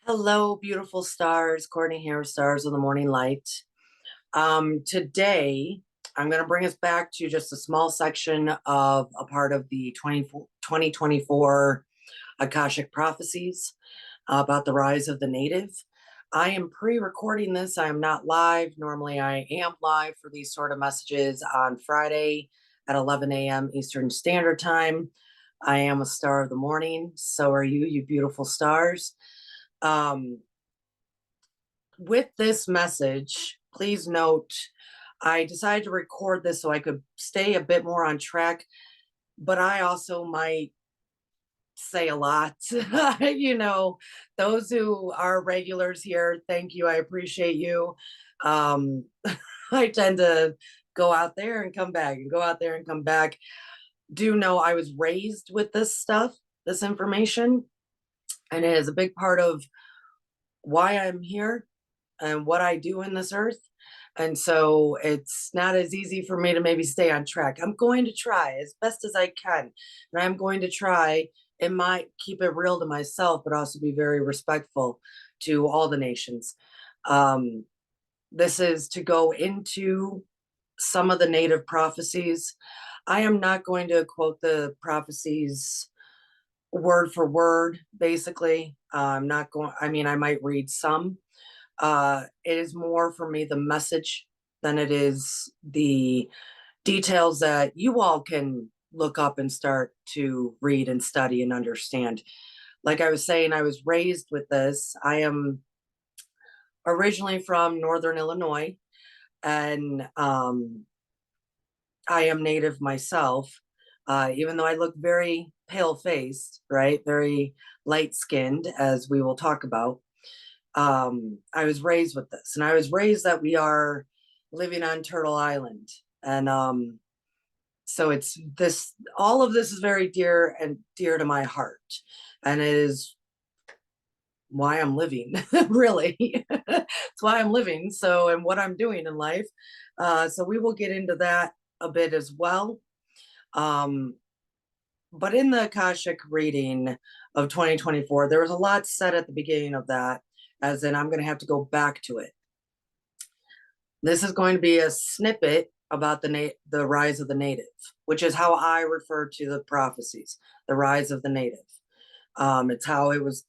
Hello, beautiful stars. Courtney here, Stars of the Morning Light. Today, I'm going to bring us back to just a small section of a part of the 2024 Akashic Prophecies about the rise of the native. I am pre-recording this. I am not live. Normally, I am live for these sort of messages on Friday at 11 a.m. Eastern Standard Time. I am a star of the morning. So are you, you beautiful stars. Um, with this message, please note, I decided to record this so I could stay a bit more on track, but I also might say a lot. Those who are regulars here, thank you. I appreciate you. Um, I tend to go out there and come back and go out there and come back. Do know I was raised with this stuff, this information, and it is a big part of why I'm here and what I do in this earth. And so it's not as easy for me to maybe stay on track. I'm going to try as best as I can. And I'm going to try and might keep it real to myself, but also be very respectful to all the nations. Um, this is to go into some of the native prophecies. I am not going to quote the prophecies word for word, basically. I'm not going, I mean, I might read some. It is more for me the message than it is the details that you all can look up and start to read and study and understand. Like I was saying, I was raised with this. I am originally from Northern Illinois, and I am Native myself, even though I look very pale faced, right? Very light skinned, as we will talk about. I was raised with this, and I was raised that we are living on Turtle Island. And so it's this, all of this is very dear to my heart. And it is why I'm living, really. It's why I'm living. So, and what I'm doing in life. So we will get into that a bit as well. Um, but in the Akashic reading of 2024, there was a lot said at the beginning of that, as in I'm going to have to go back to it. This is going to be a snippet about the rise of the native, which is how I refer to the prophecies, the rise of the native. It's how it was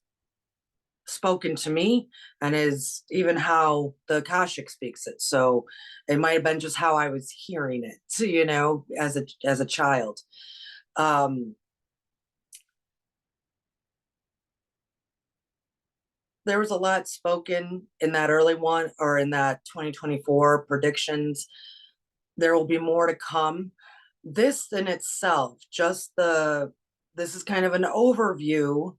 spoken to me, and is even how the Akashic speaks it. So it might have been just how I was hearing it, as a child. Um, there was a lot spoken in that early one, or in that 2024 predictions. There will be more to come. This in itself, this is kind of an overview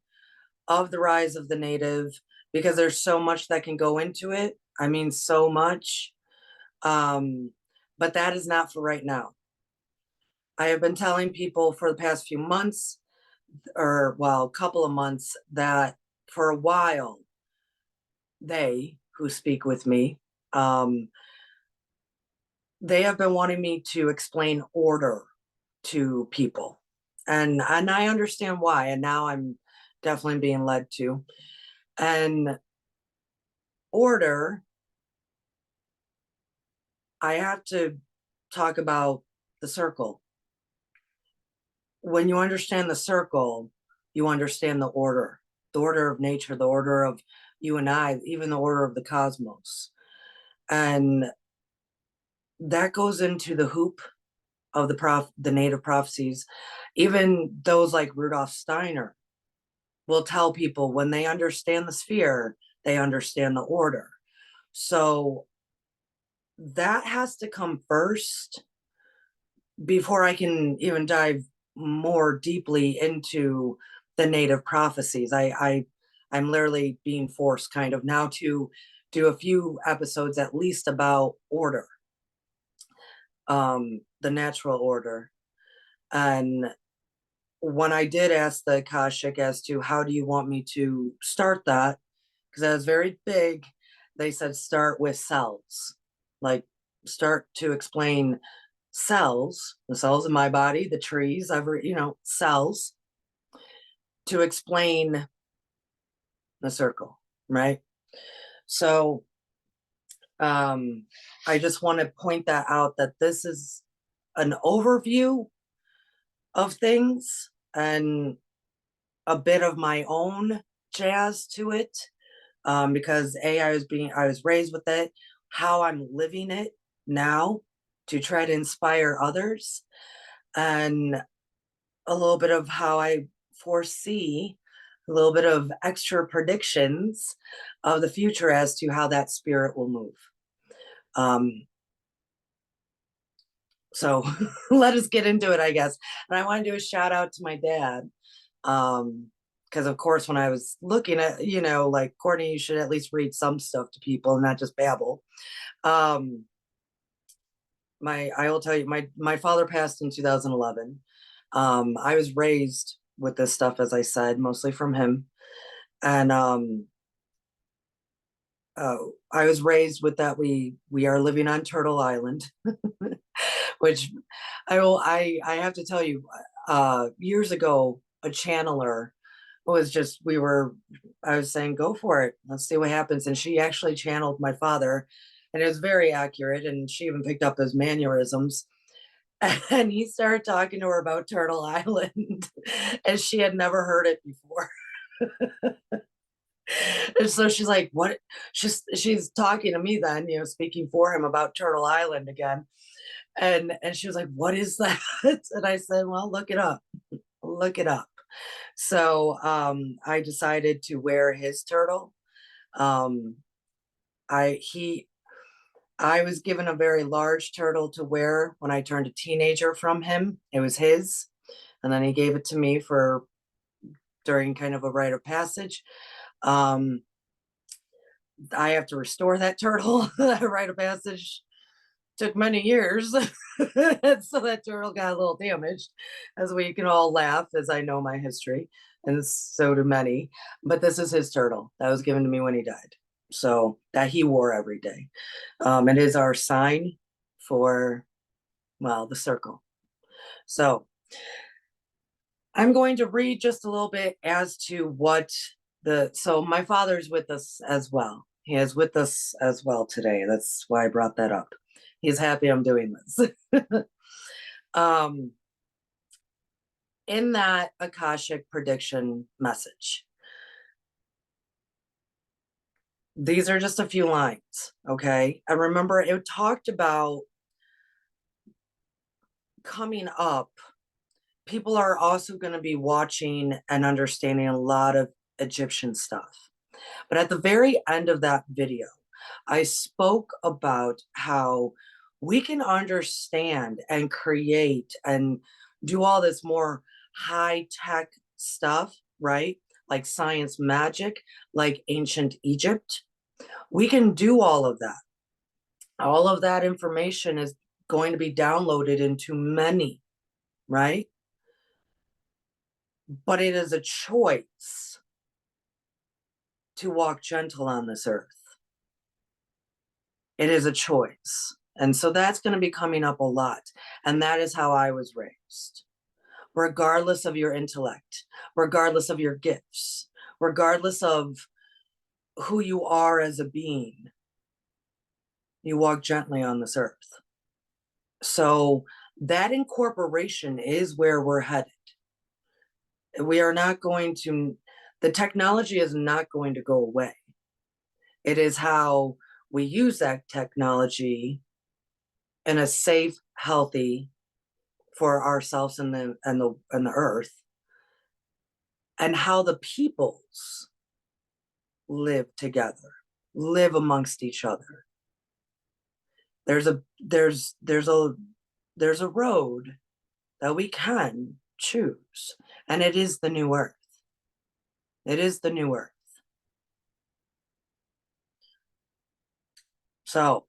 of the rise of the native, because there's so much that can go into it. I mean, so much. But that is not for right now. I have been telling people for the past few months, or well, a couple of months, that for a while, they who speak with me, they have been wanting me to explain order to people. And I understand why. And now I'm definitely being led to. And order, I have to talk about the circle. When you understand the circle, you understand the order of nature, the order of you and I, even the order of the cosmos. And that goes into the hoop of the native prophecies. Even those like Rudolf Steiner will tell people when they understand the sphere, they understand the order. So that has to come first before I can even dive more deeply into the native prophecies. I'm literally being forced kind of now to do a few episodes at least about order, the natural order. And when I did ask the Akashic as to how do you want me to start that, because that was very big, they said start with cells. Like, start to explain cells, the cells in my body, the trees, cells, to explain the circle. right? So I just want to point that out, that this is an overview of things and a bit of my own jazz to it, because I was raised with it, how I'm living it now to try to inspire others, and a little bit of how I foresee a little bit of extra predictions of the future as to how that spirit will move. So let us get into it, I guess. And I want to do a shout out to my dad. Because of course, when I was looking at, like, Courtney, you should at least read some stuff to people and not just babble. I will tell you, my father passed in 2011. I was raised with this stuff, as I said, mostly from him. And I was raised with that we are living on Turtle Island, which I have to tell you, years ago, a channeler was just, I was saying, go for it, let's see what happens. And she actually channeled my father, and it was very accurate, and she even picked up his mannerisms. And he started talking to her about Turtle Island, and she had never heard it before. And so she's like, what? She's talking to me then, speaking for him about Turtle Island again. And she was like, what is that? And I said, well, look it up. Look it up. So I decided to wear his turtle. Um, I was given a very large turtle to wear when I turned a teenager from him. It was his. And then he gave it to me during kind of a rite of passage. I have to restore that turtle. That rite of passage took many years. So that turtle got a little damaged, as we can all laugh, as I know my history, and so do many. But this is his turtle that was given to me when he died, so that he wore every day. It is our sign for, well, the circle. So I'm going to read just a little bit as to so my father's with us as well. He is with us as well today. That's why I brought that up. He's happy I'm doing this. In that Akashic prediction message, these are just a few lines, okay? And remember, it talked about coming up. People are also going to be watching and understanding a lot of Egyptian stuff. But at the very end of that video, I spoke about how we can understand and create and do all this more high-tech stuff, right? Like science magic, like ancient Egypt. We can do all of that. All of that information is going to be downloaded into many, right? But it is a choice to walk gentle on this earth. It is a choice. And so that's going to be coming up a lot. And that is how I was raised. Regardless of your intellect, regardless of your gifts, regardless of who you are as a being, you walk gently on this earth. So that incorporation is where we're headed. We are not going to, the technology is not going to go away. It is how we use that technology in a safe, healthy, for ourselves and the earth, and how the peoples live together, live amongst each other. There's a road that we can choose, and it is the new earth. It is the new earth. So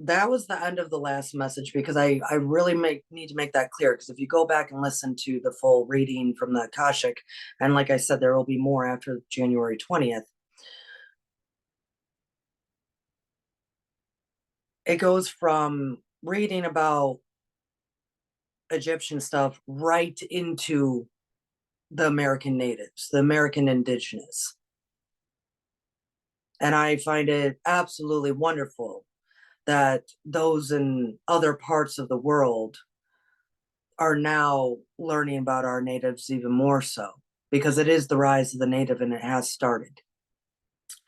that was the end of the last message, because I really need to make that clear, because if you go back and listen to the full reading from the Akashic, and like I said, there will be more after January 20th, it goes from reading about Egyptian stuff right into the American natives, the American indigenous. And I find it absolutely wonderful that those in other parts of the world are now learning about our natives even more so, because it is the rise of the native and it has started.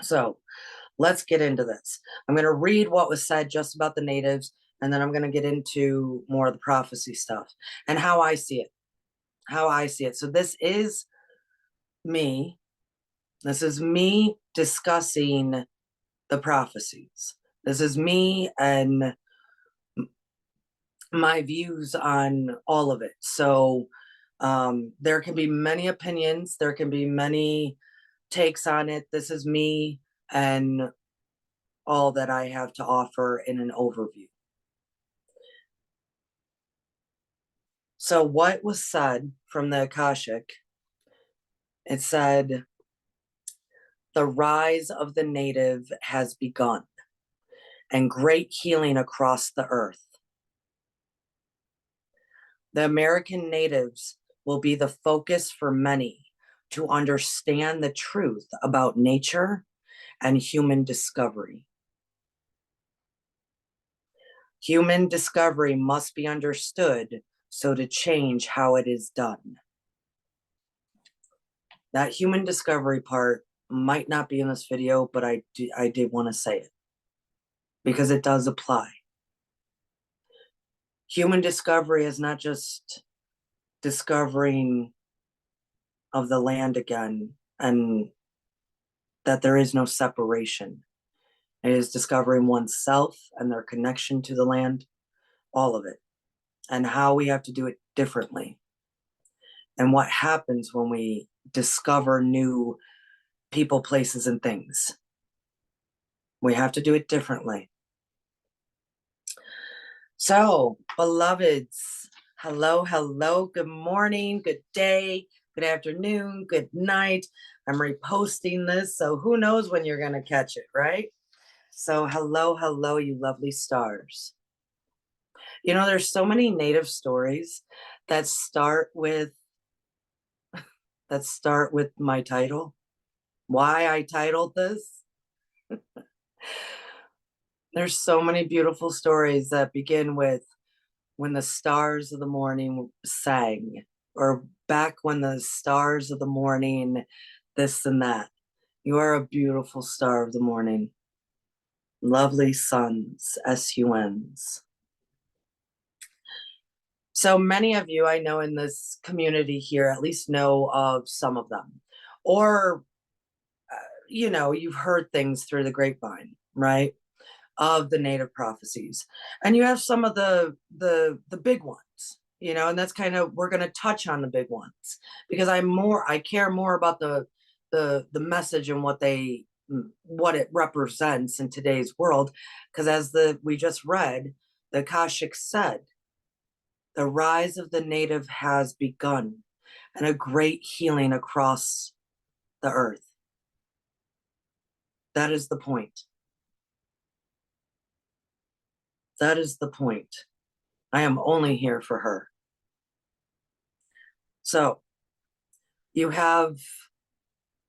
So let's get into this. I'm going to read what was said just about the natives, and then I'm going to get into more of the prophecy stuff and how I see it. How I see it. So this is me. This is me discussing the prophecies. This is me and my views on all of it. So there can be many opinions, there can be many takes on it. This is me and all that I have to offer in an overview. So what was said from the Akashic, it said, the rise of the native has begun and great healing across the earth. The American natives will be the focus for many to understand the truth about nature and human discovery. Human discovery must be understood so to change how it is done. That human discovery part might not be in this video, but I did want to say it because it does apply. Human discovery is not just discovering of the land again and that there is no separation. It is discovering oneself and their connection to the land, all of it, and how we have to do it differently. And what happens when we discover new people, places, and things. We have to do it differently. So, beloveds, hello, hello, good morning, good day, good afternoon, good night. I'm reposting this, so who knows when you're going to catch it, right? So, hello, hello, you lovely stars. You know, there's so many native stories that start with my title. Why I titled this? There's so many beautiful stories that begin with when the stars of the morning sang, or back when the stars of the morning, this and that. You are a beautiful star of the morning. Lovely suns, SUNs. So many of you I know in this community here at least know of some of them. Or, you know, you've heard things through the grapevine, right? Of the native prophecies. And you have some of the big ones, you know, and that's kind of, we're going to touch on the big ones because I care more about the message and what it represents in today's world. Because as we just read, the Akashic said, the rise of the native has begun and a great healing across the earth. That is the point. That is the point. I am only here for her. So you have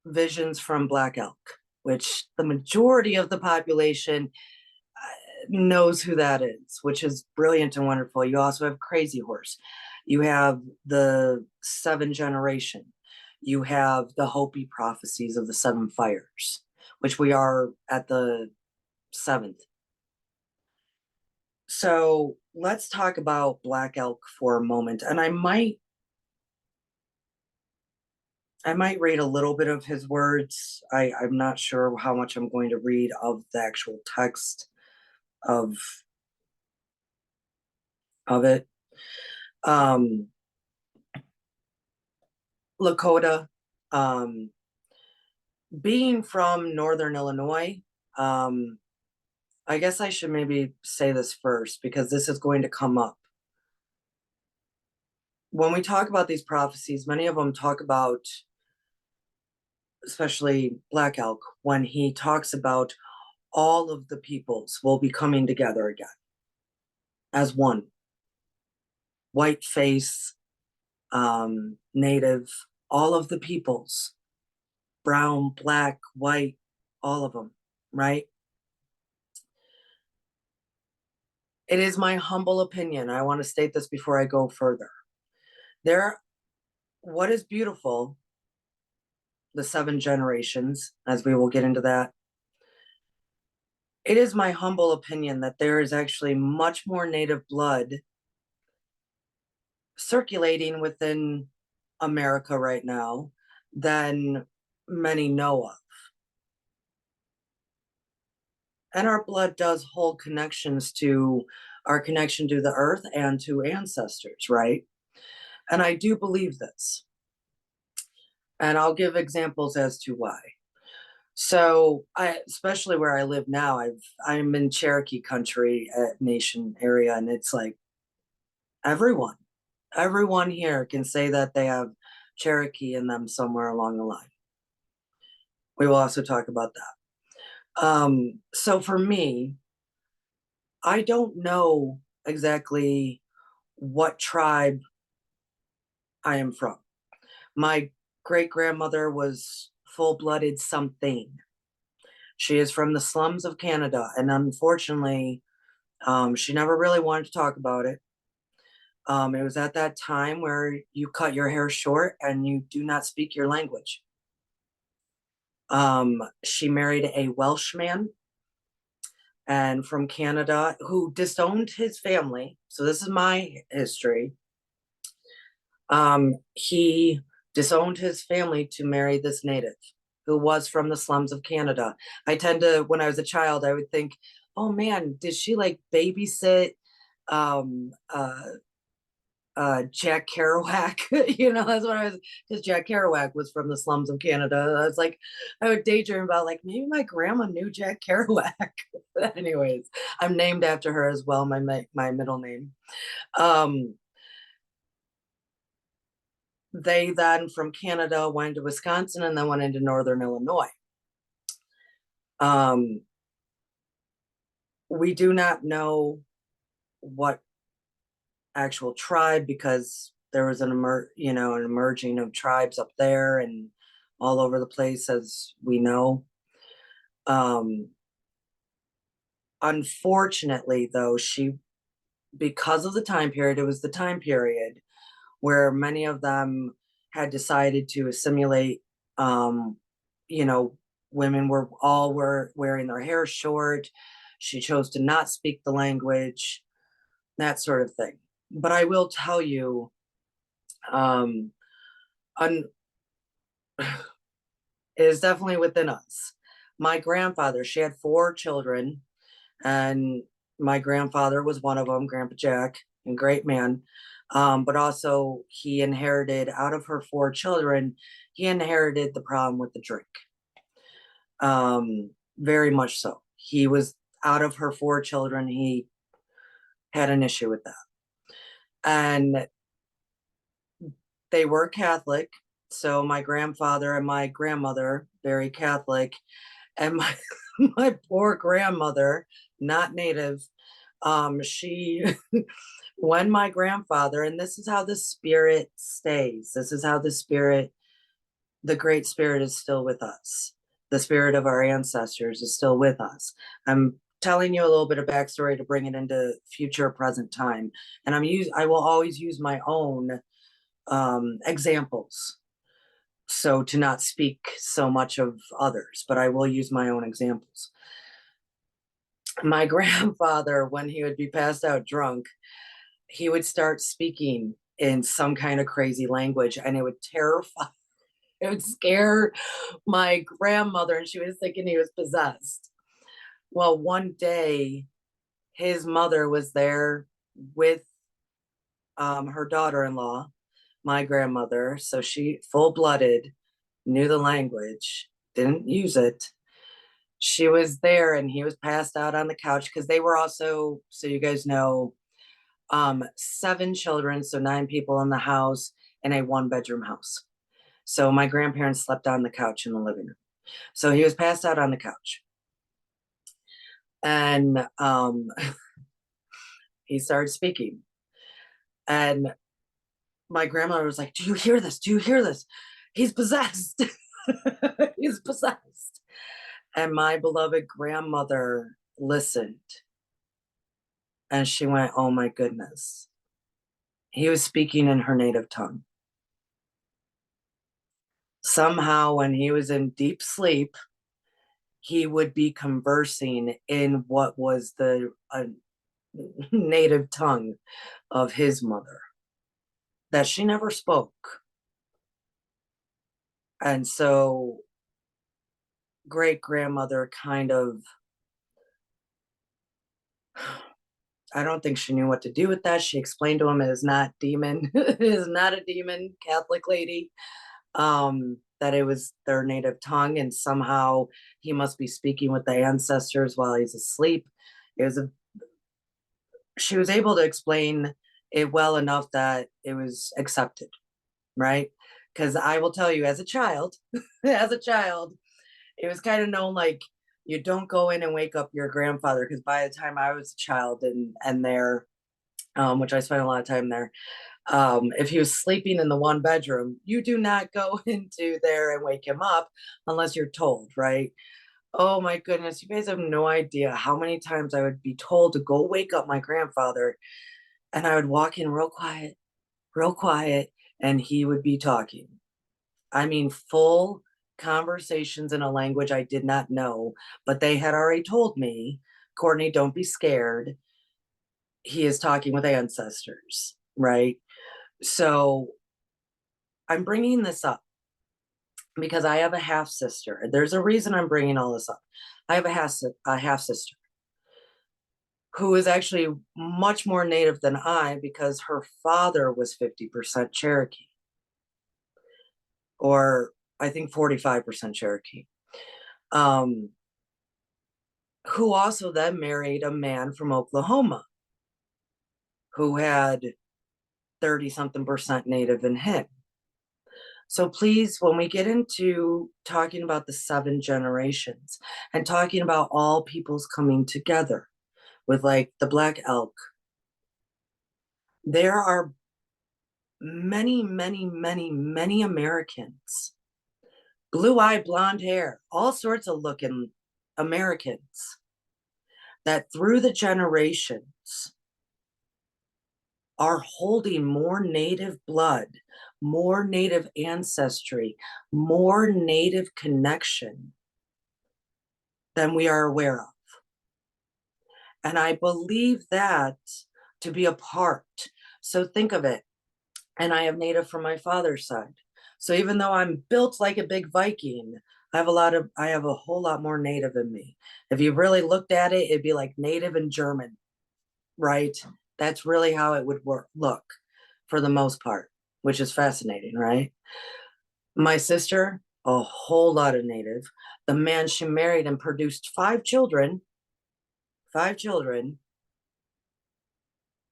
visions from Black Elk, which the majority of the population knows who that is, which is brilliant and wonderful. You also have Crazy Horse. You have the 7 generation. You have the Hopi prophecies of the 7 fires, which we are at the 7th. So let's talk about Black Elk for a moment. And I might read a little bit of his words. I'm not sure how much I'm going to read of the actual text of it. Lakota, being from Northern Illinois, I guess I should maybe say this first because this is going to come up. When we talk about these prophecies, many of them talk about, especially Black Elk, when he talks about all of the peoples will be coming together again as one. White face, native, all of the peoples, brown, black, white, all of them. right? It is my humble opinion. I want to state this before I go further. There, what is beautiful, the 7 generations, as we will get into that, it is my humble opinion that there is actually much more native blood circulating within America right now than many know of. And our blood does hold connections to our connection to the earth and to ancestors, right? And I do believe this. And I'll give examples as to why. So especially where I live now, I'm in Cherokee country at Nation area, and it's like everyone, everyone here can say that they have Cherokee in them somewhere along the line. We will also talk about that. So for me, I don't know exactly what tribe I am from. My great grandmother was full blooded something. She is from the slums of Canada, and unfortunately, she never really wanted to talk about it. It was at that time where you cut your hair short and you do not speak your language. She married a Welshman and from Canada who disowned his family. So this is my history. He disowned his family to marry this native who was from the slums of Canada. I tend to, when I was a child, I would think, oh man, did she like babysit um, uh, Jack Kerouac? You know, that's what I was, because Jack Kerouac was from the slums of Canada. I was like, I would daydream about like maybe my grandma knew Jack Kerouac. Anyways, I'm named after her as well, my middle name. Um, they then from Canada went to Wisconsin and then went into Northern Illinois. Um, we do not know what actual tribe because there was an emerging of tribes up there and all over the place, as we know. Unfortunately, though, because of the time period, it was the time period where many of them had decided to assimilate. Um, you know, women were wearing their hair short. She chose to not speak the language, that sort of thing. But I will tell you, um, un- it is definitely within us. My grandfather, she had 4 children, and my grandfather was one of them, Grandpa Jack, and great man. But also, he inherited out of her 4 children, he inherited the problem with the drink. Very much so. He was out of her 4 children, he had an issue with that. And they were Catholic. So my grandfather and my grandmother, very Catholic, and my my poor grandmother, not native, she when my grandfather, and this is how the spirit stays. This is how the great spirit is still with us. The spirit of our ancestors is still with us. I'm telling you a little bit of backstory to bring it into future present time. And I will always use my own examples. So to not speak so much of others, but I will use my own examples. My grandfather, when he would be passed out drunk, he would start speaking in some kind of crazy language and it would terrify, it would scare my grandmother, and she was thinking he was possessed. Well, one day his mother was there with her daughter-in-law, my grandmother. So she full-blooded, knew the language, didn't use it. She was there and he was passed out on the couch because they were also, so you guys know, 7 children, so 9 people in the house in a 1-bedroom house. So my grandparents slept on the couch in the living room. So he was passed out on the couch. And he started speaking. And my grandmother was like, "Do you hear this? Do you hear this? He's possessed." He's possessed. And my beloved grandmother listened and she went, oh my goodness. He was speaking in her native tongue. Somehow, when he was in deep sleep, he would be conversing in what was the native tongue of his mother that she never spoke. And so great grandmother kind of, I don't think she knew what to do with that. She explained to him it is not demon, it is not a demon, Catholic lady, that it was their native tongue, and somehow he must be speaking with the ancestors while he's asleep. It was a, she was able to explain it well enough that it was accepted, right? Because I will tell you, as a child, as a child, it was kind of known like you don't go in and wake up your grandfather, because by the time I was a child and there, which I spent a lot of time there, if he was sleeping in the one bedroom, you do not go into there and wake him up unless you're told, right? Oh my goodness, you guys have no idea how many times I would be told to go wake up my grandfather, and I would walk in real quiet, and he would be talking. I mean, full conversations in a language I did not know, but they had already told me, Courtney, don't be scared. He is talking with ancestors, right? So I'm bringing this up because I have a half sister. There's a reason I'm bringing all this up. I have a half sister who is actually much more native than I, because her father was 50% Cherokee, or I think 45% Cherokee, who also then married a man from Oklahoma who had 30 something percent native in him. So please, when we get into talking about the 7 generations and talking about all peoples coming together with like the Black Elk, there are many, many, many, many Americans, blue-eyed, blonde hair, all sorts of looking Americans that through the generations are holding more native blood, more native ancestry, more native connection than we are aware of. And I believe that to be a part. So think of it. And I have native from my father's side. So even though I'm built like a big Viking, I have a whole lot more native in me. If you really looked at it, it'd be like native and German, right? That's really how it would look for the most part, which is fascinating, right? My sister, a whole lot of native. The man she married and produced 5 children,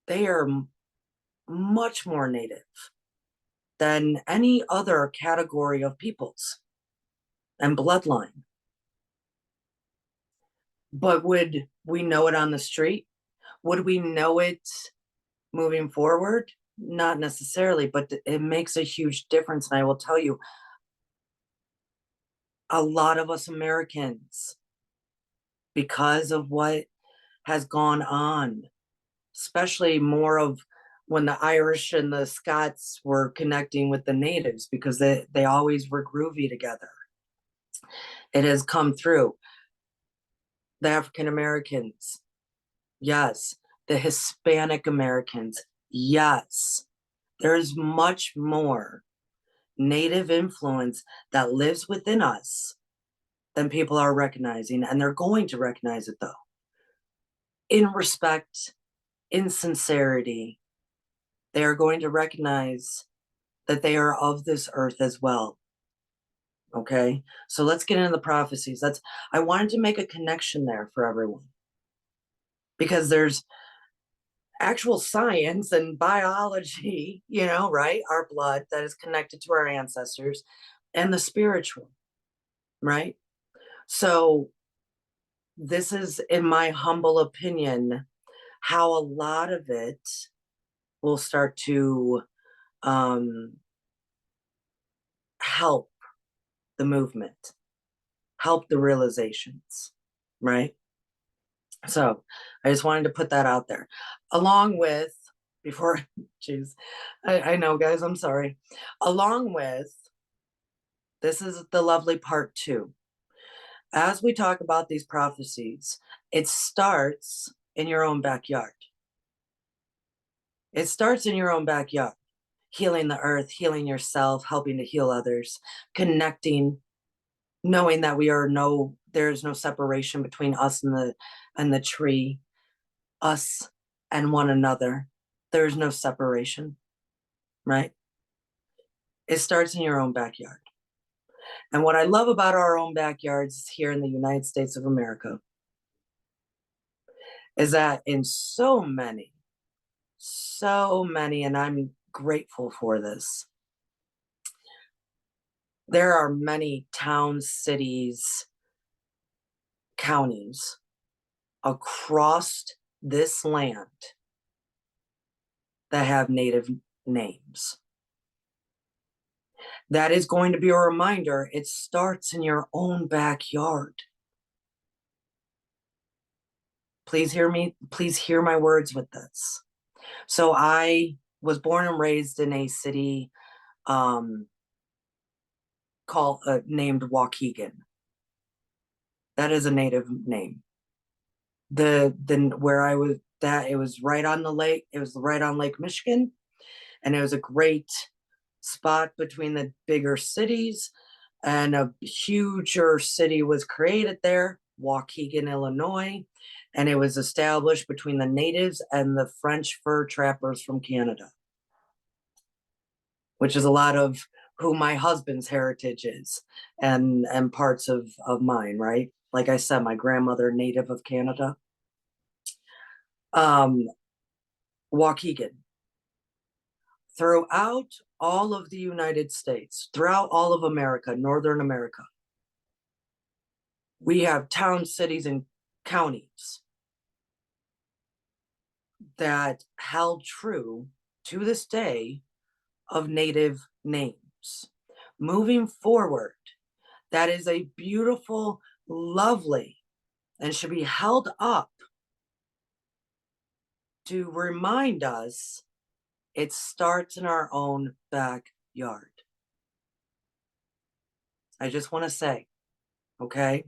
they are much more native than any other category of peoples and bloodline. But would we know it on the street? Would we know it moving forward? Not necessarily, but it makes a huge difference. And I will tell you, a lot of us Americans, because of what has gone on, especially more of when the Irish and the Scots were connecting with the natives, because they always were groovy together. It has come through. The African Americans, yes. The Hispanic Americans, yes. There's much more native influence that lives within us than people are recognizing, and they're going to recognize it though. In respect, in sincerity, they are going to recognize that they are of this earth as well. Okay, so let's get into the prophecies. I wanted to make a connection there for everyone, because there's actual science and biology, right? Our blood that is connected to our ancestors, and the spiritual, right? So this is, in my humble opinion, how a lot of it will start to help the movement, help the realizations, right? So I just wanted to put that out there. Along with, before, geez, I know, guys, I'm sorry. Along with, this is the lovely part too. As we talk about these prophecies, it starts in your own backyard. It starts in your own backyard, healing the earth, healing yourself, helping to heal others, connecting, knowing that there's no separation between us and the tree, us and one another. There's no separation, right? It starts in your own backyard. And what I love about our own backyards here in the United States of America is that in so many, and I'm grateful for this, there are many towns, cities, counties across this land that have Native names. That is going to be a reminder. It starts in your own backyard. Please hear me. Please hear my words with this. So I was born and raised in a city named Waukegan. That is a Native name. Where I was, it was right on the lake. It was right on Lake Michigan, and it was a great spot between the bigger cities, and a huger city was created there, Waukegan, Illinois, and it was established between the natives and the French fur trappers from Canada, which is a lot of who my husband's heritage is, and parts of mine, right? Like I said, my grandmother, native of Canada. Waukegan. Throughout all of the United States, throughout all of America, Northern America, we have towns, cities, and counties that held true to this day of Native names. Moving forward, that is a beautiful, lovely, and should be held up to remind us it starts in our own backyard. I just want to say, okay?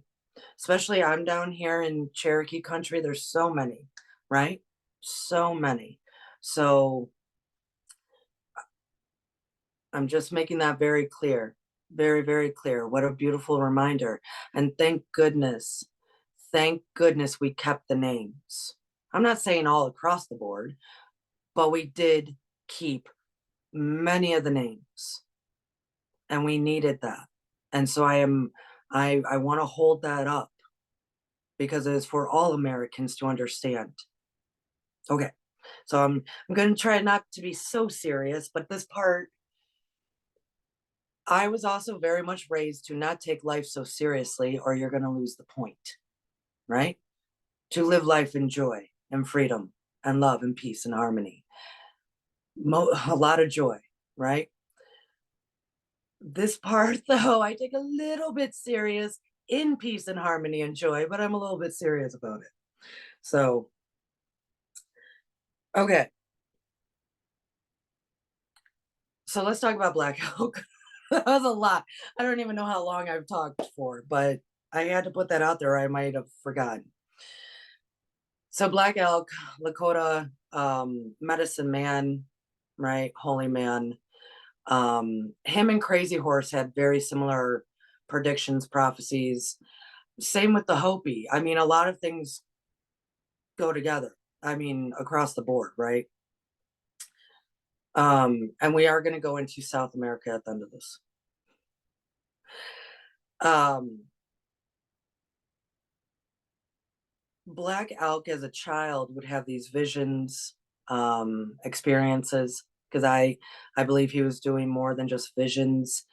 Especially I'm down here in Cherokee country. There's so many, right? So many. So I'm just making that very clear. Very, very clear. What a beautiful reminder. And thank goodness we kept the names. I'm not saying all across the board, but we did keep many of the names, and we needed that. And so I want to hold that up because it is for all Americans to understand. Okay, so I'm going to try not to be so serious, but this part, I was also very much raised to not take life so seriously, or you're going to lose the point, right? To live life in joy and freedom and love and peace and harmony. A lot of joy, right? This part, though, I take a little bit serious in peace and harmony and joy, but I'm a little bit serious about it. So, okay. So let's talk about Black Elk. That was a lot. I don't even know how long I've talked for, but I had to put that out there. I might have forgotten. So Black Elk, Lakota, medicine man, right? Holy man. Him and Crazy Horse had very similar predictions, prophecies. Same with the Hopi. I mean, a lot of things go together. I mean, across the board, right? And we are going to go into South America at the end of this. Black Elk as a child would have these visions, experiences, because I believe he was doing more than just visions.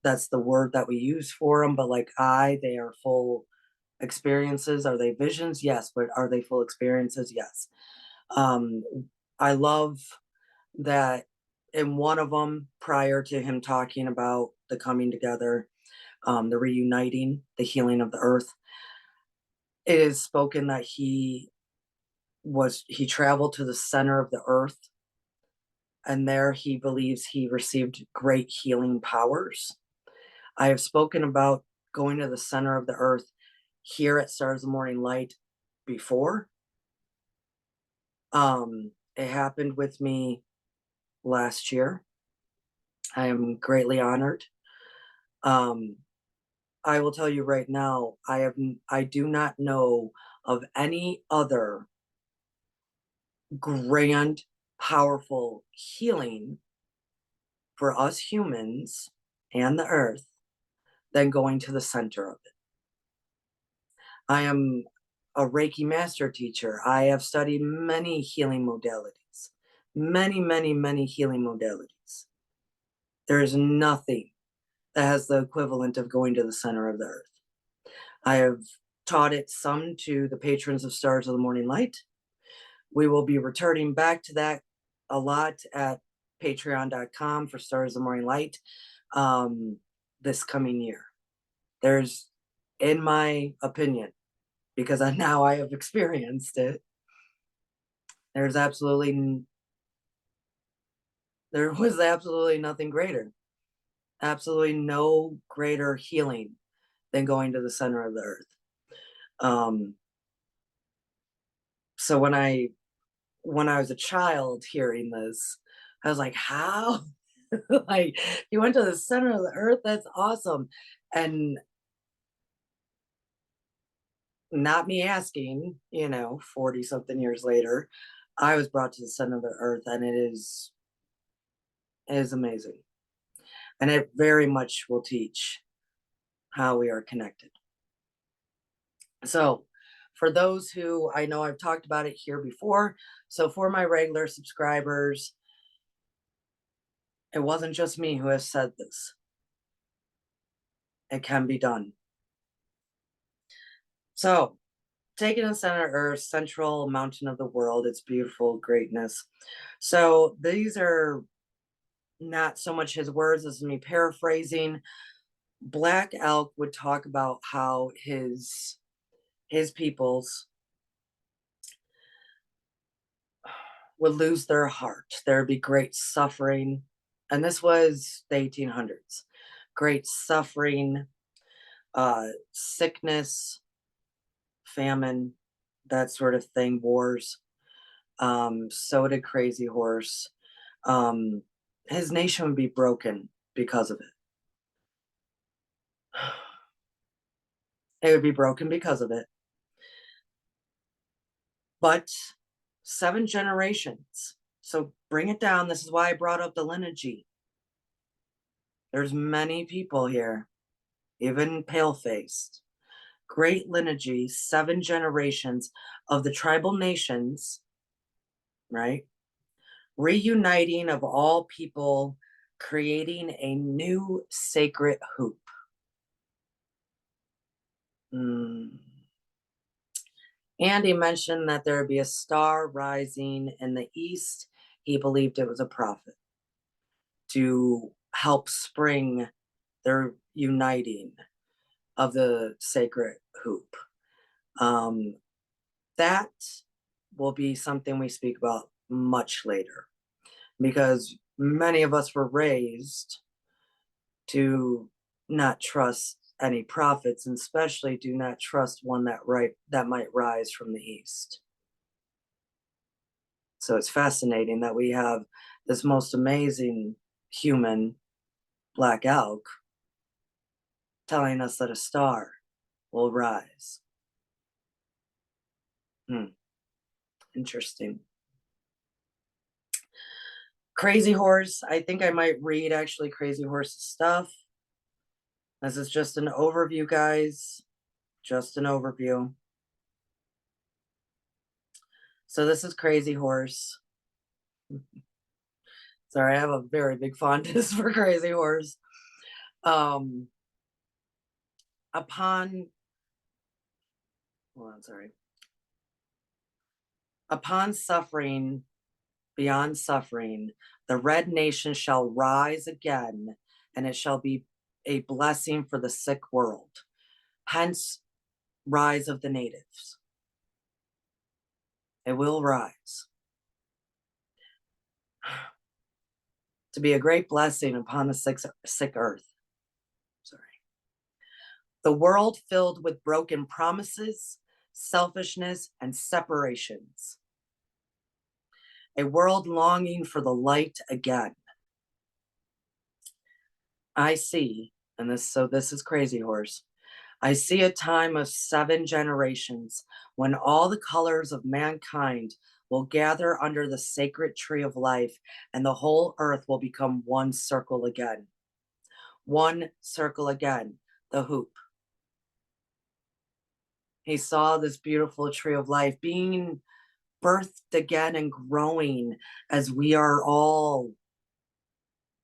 That's the word that we use for them, but like they are full experiences. Are they visions? Yes, but are they full experiences? Yes. I love that in one of them, prior to him talking about the coming together, the reuniting, the healing of the earth. It is spoken that he traveled to the center of the earth, and there he believes he received great healing powers. I have spoken about going to the center of the earth here at Stars of Morning Light before. It happened with me last year. I am greatly honored. I will tell you right now, I do not know of any other grand, powerful healing for us humans and the earth than going to the center of it. I am a Reiki master teacher. I have studied many healing modalities, many healing modalities. There is nothing that has the equivalent of going to the center of the earth. I have taught it some to the patrons of Stars of the Morning Light. We will be returning back to that a lot at patreon.com for Stars of the Morning Light this coming year. There's, in my opinion, because now I have experienced it, there was absolutely nothing greater. Absolutely no greater healing than going to the center of the earth. So when I was a child hearing this, I was like, how? Like, you went to the center of the earth? That's awesome. And not me asking, 40 something years later, I was brought to the center of the earth, and it is amazing. And it very much will teach how we are connected. So for those who, I know I've talked about it here before, so for my regular subscribers, it wasn't just me who has said this. It can be done. So, taking the center of Earth, central mountain of the world, its beautiful greatness. So these are not so much his words as me paraphrasing. Black Elk would talk about how his peoples would lose their heart. There'd be great suffering. And this was the 1800s. Great suffering, sickness, famine, that sort of thing, wars. So did Crazy Horse. His nation would be broken because of it. It would be broken because of it. But 7 generations. So bring it down. This is why I brought up the lineage. There's many people here, even pale-faced. Great lineage, 7 generations of the tribal nations, right? Reuniting of all people, creating a new sacred hoop. And he mentioned that there would be a star rising in the east. He believed it was a prophet to help spring their uniting of the sacred hoop. That will be something we speak about much later, because many of us were raised to not trust any prophets, and especially do not trust one that might rise from the east. So it's fascinating that we have this most amazing human, Black Elk, telling us that a star will rise. Interesting. Crazy Horse. I think I might read actually Crazy Horse's stuff. This is just an overview, guys. Just an overview. So this is Crazy Horse. Sorry, I have a very big fondness for Crazy Horse. Upon suffering, beyond suffering, the red nation shall rise again, and it shall be a blessing for the sick world. Hence, rise of the natives. It will rise to be a great blessing upon the sick earth. Sorry. The world filled with broken promises, selfishness, and separations. A world longing for the light again. I see, and this is Crazy Horse. I see a time of 7 generations when all the colors of mankind will gather under the sacred tree of life, and the whole earth will become one circle again. One circle again, the hoop. He saw this beautiful tree of life being birthed again and growing as we are all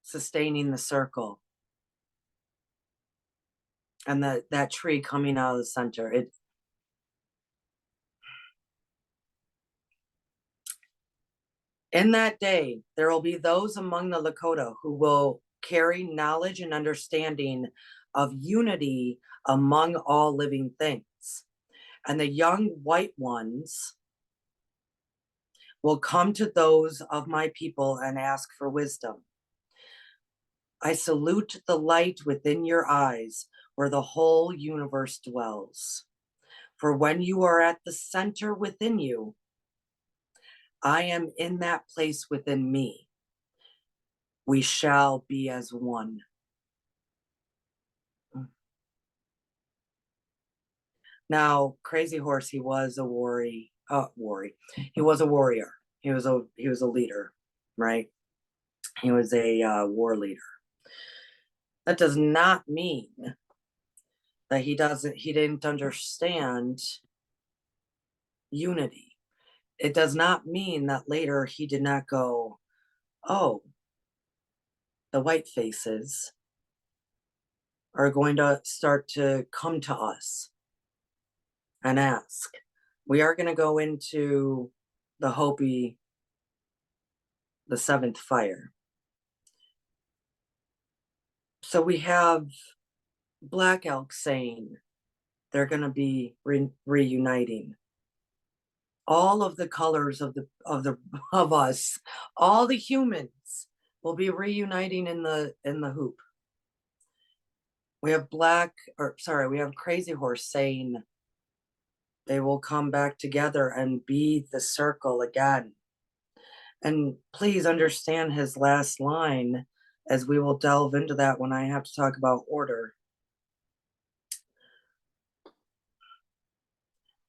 sustaining the circle. And that tree coming out of the center. In that day, there will be those among the Lakota who will carry knowledge and understanding of unity among all living things. And the young white ones will come to those of my people and ask for wisdom. I salute the light within your eyes where the whole universe dwells. For when you are at the center within you, I am in that place within me. We shall be as one. Now, Crazy Horse, he was a He was a warrior. He was a leader, right? He was a war leader. That does not mean that he didn't understand unity. It does not mean that later he did not go, oh, the white faces are going to start to come to us and ask. We are going to go into the Hopi, the 7th fire. So we have Black Elk saying they're going to be reuniting. All of the colors of us, all the humans will be reuniting in the hoop. We have we have Crazy Horse saying they will come back together and be the circle again. And please understand his last line, as we will delve into that when I have to talk about order.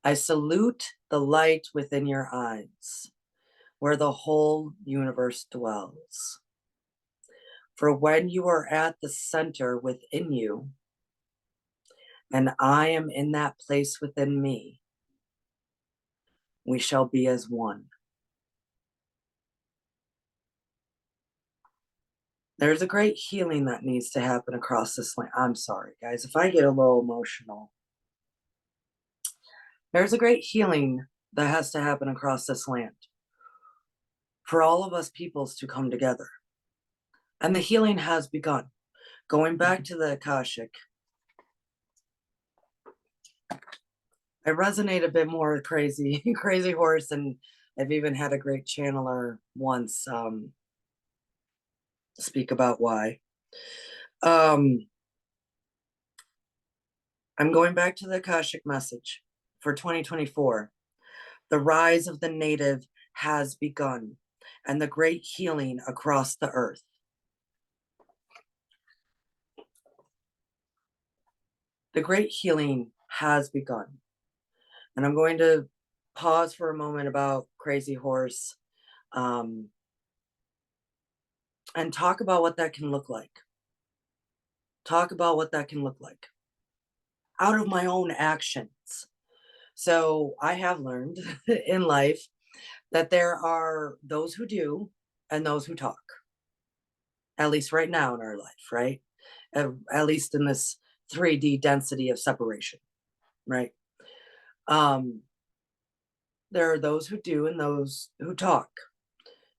I salute the light within your eyes, where the whole universe dwells. For when you are at the center within you, and I am in that place within me, we shall be as one. There's a great healing that needs to happen across this land. I'm sorry, guys, if I get a little emotional. There's a great healing that has to happen across this land for all of us peoples to come together. And the healing has begun. Going back to the Akashic, I resonate a bit more with Crazy Horse, and I've even had a great channeler once speak about why. I'm going back to the Akashic message for 2024. The rise of the native has begun, and the great healing across the earth. The great healing has begun. And I'm going to pause for a moment about Crazy Horse and talk about what that can look like. Talk about what that can look like out of my own actions. So I have learned in life that there are those who do and those who talk, at least right now in our life, right? At least in this 3D density of separation, right? There are those who do and those who talk.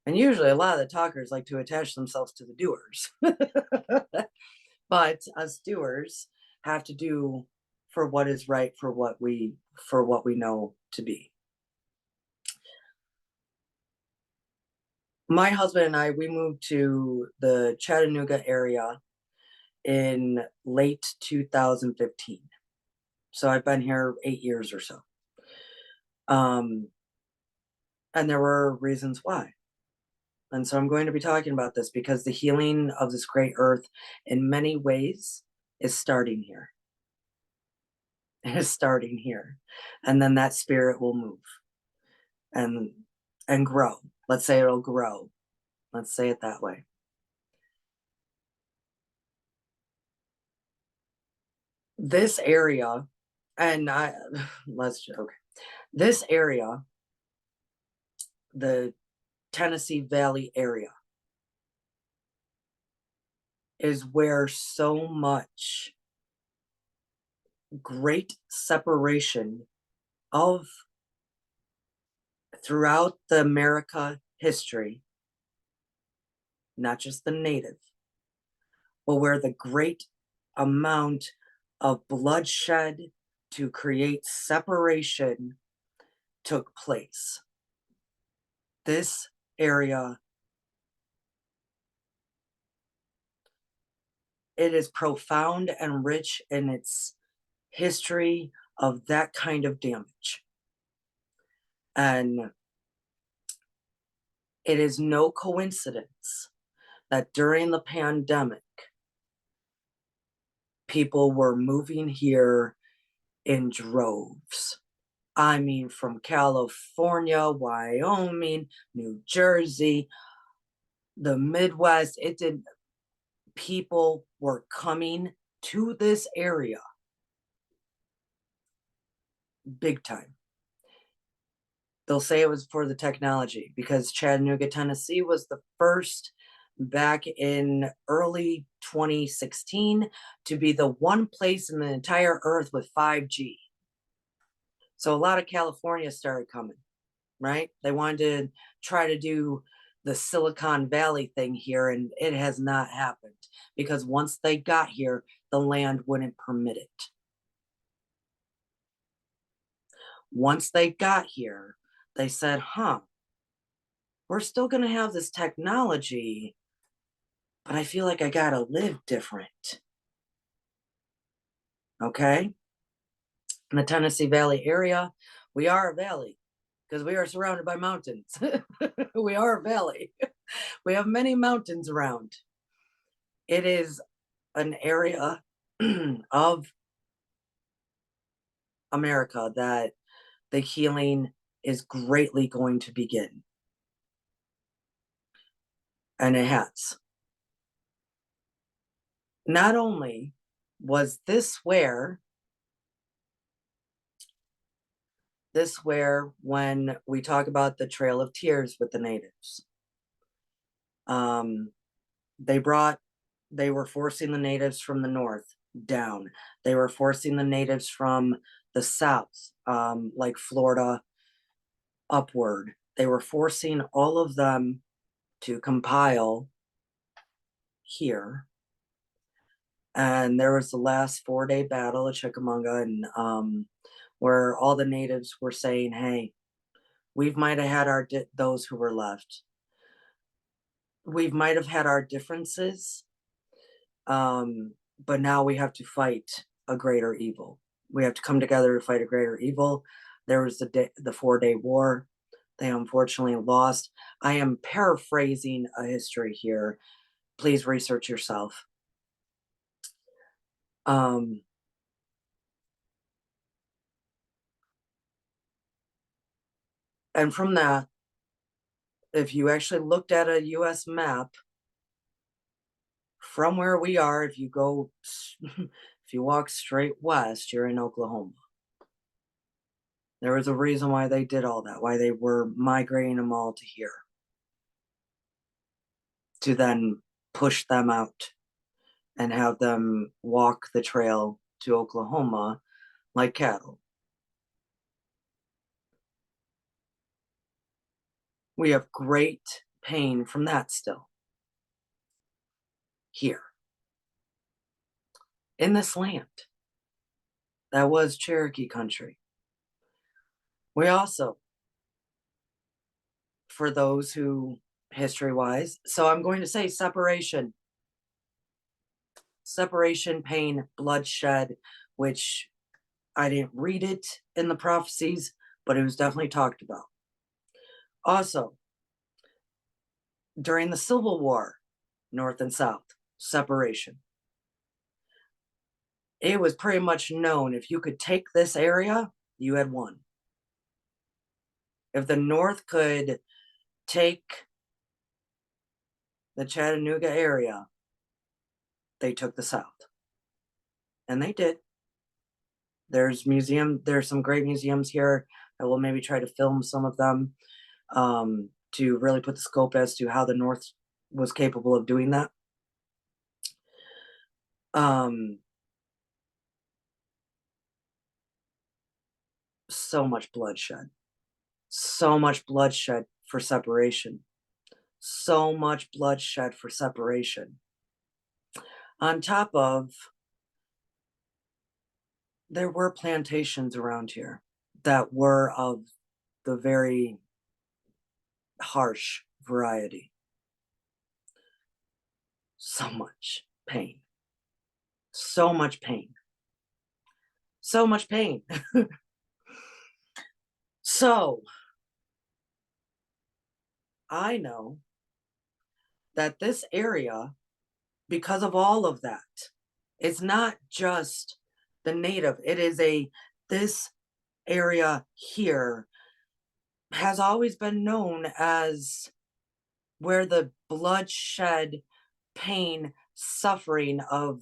And usually a lot of the talkers like to attach themselves to the doers. But us doers have to do for what is right for what we know to be. My husband and I, we moved to the Chattanooga area in late 2015. So I've been here 8 years or so. And there were reasons why. And so I'm going to be talking about this because the healing of this great earth in many ways is starting here. It is starting here. And then that spirit will move and grow. Let's say it'll grow. Let's say it that way. This area, and I let's joke. This area, the Tennessee Valley area, is where so much great separation of throughout the America history, not just the native, but where the great amount of bloodshed to create separation took place. This area, it is profound and rich in its history of that kind of damage. And it is no coincidence that during the pandemic, people were moving here in droves. I mean, from California, Wyoming, New Jersey, the Midwest, people were coming to this area big time. They'll say it was for the technology because Chattanooga, Tennessee was the first back in early 2016 to be the one place in the entire earth with 5G. So a lot of California started coming, right? They wanted to try to do the Silicon Valley thing here, and it has not happened because once they got here, the land wouldn't permit it. Once they got here, they said, we're still going to have this technology, but I feel like I got to live different. Okay? In the Tennessee Valley area, we are a valley because we are surrounded by mountains. We are a valley. We have many mountains around. It is an area of America that the healing is greatly going to begin. And it has. Not only was this where when we talk about the Trail of Tears with the natives, they were forcing the natives from the north down. They were forcing the natives from the south, like Florida, upward. They were forcing all of them to compile here. And there was the last 4-day battle at Chickamauga, and where all the natives were saying, hey, we might have had those who were left. We might have had our differences, but now we have to fight a greater evil. We have to come together to fight a greater evil. There was the 4-day war. They unfortunately lost. I am paraphrasing a history here. Please research yourself. And from that, if you actually looked at a US map from where we are, if you walk straight west, you're in Oklahoma. There was a reason why they did all that, why they were migrating them all to here, to then push them out and have them walk the trail to Oklahoma like cattle. We have great pain from that still here. in this land that was Cherokee country. We also, for those who history-wise, so I'm going to say separation, pain, bloodshed, which I didn't read it in the prophecies, but it was definitely talked about. Also, during the Civil War, North and South, separation. It was pretty much known if you could take this area, you had won. If the North could take the Chattanooga area, they took the South. And they did. There's some great museums here. I will maybe try to film some of them to really put the scope as to how the North was capable of doing that. So much bloodshed. So much bloodshed for separation. So much bloodshed for separation. On top of, there were plantations around here that were of the very harsh variety. So much pain. So much pain. So much pain. So, I know that this area, because of all of that, it's not just the native, it is this area here has always been known as where the bloodshed, pain, suffering of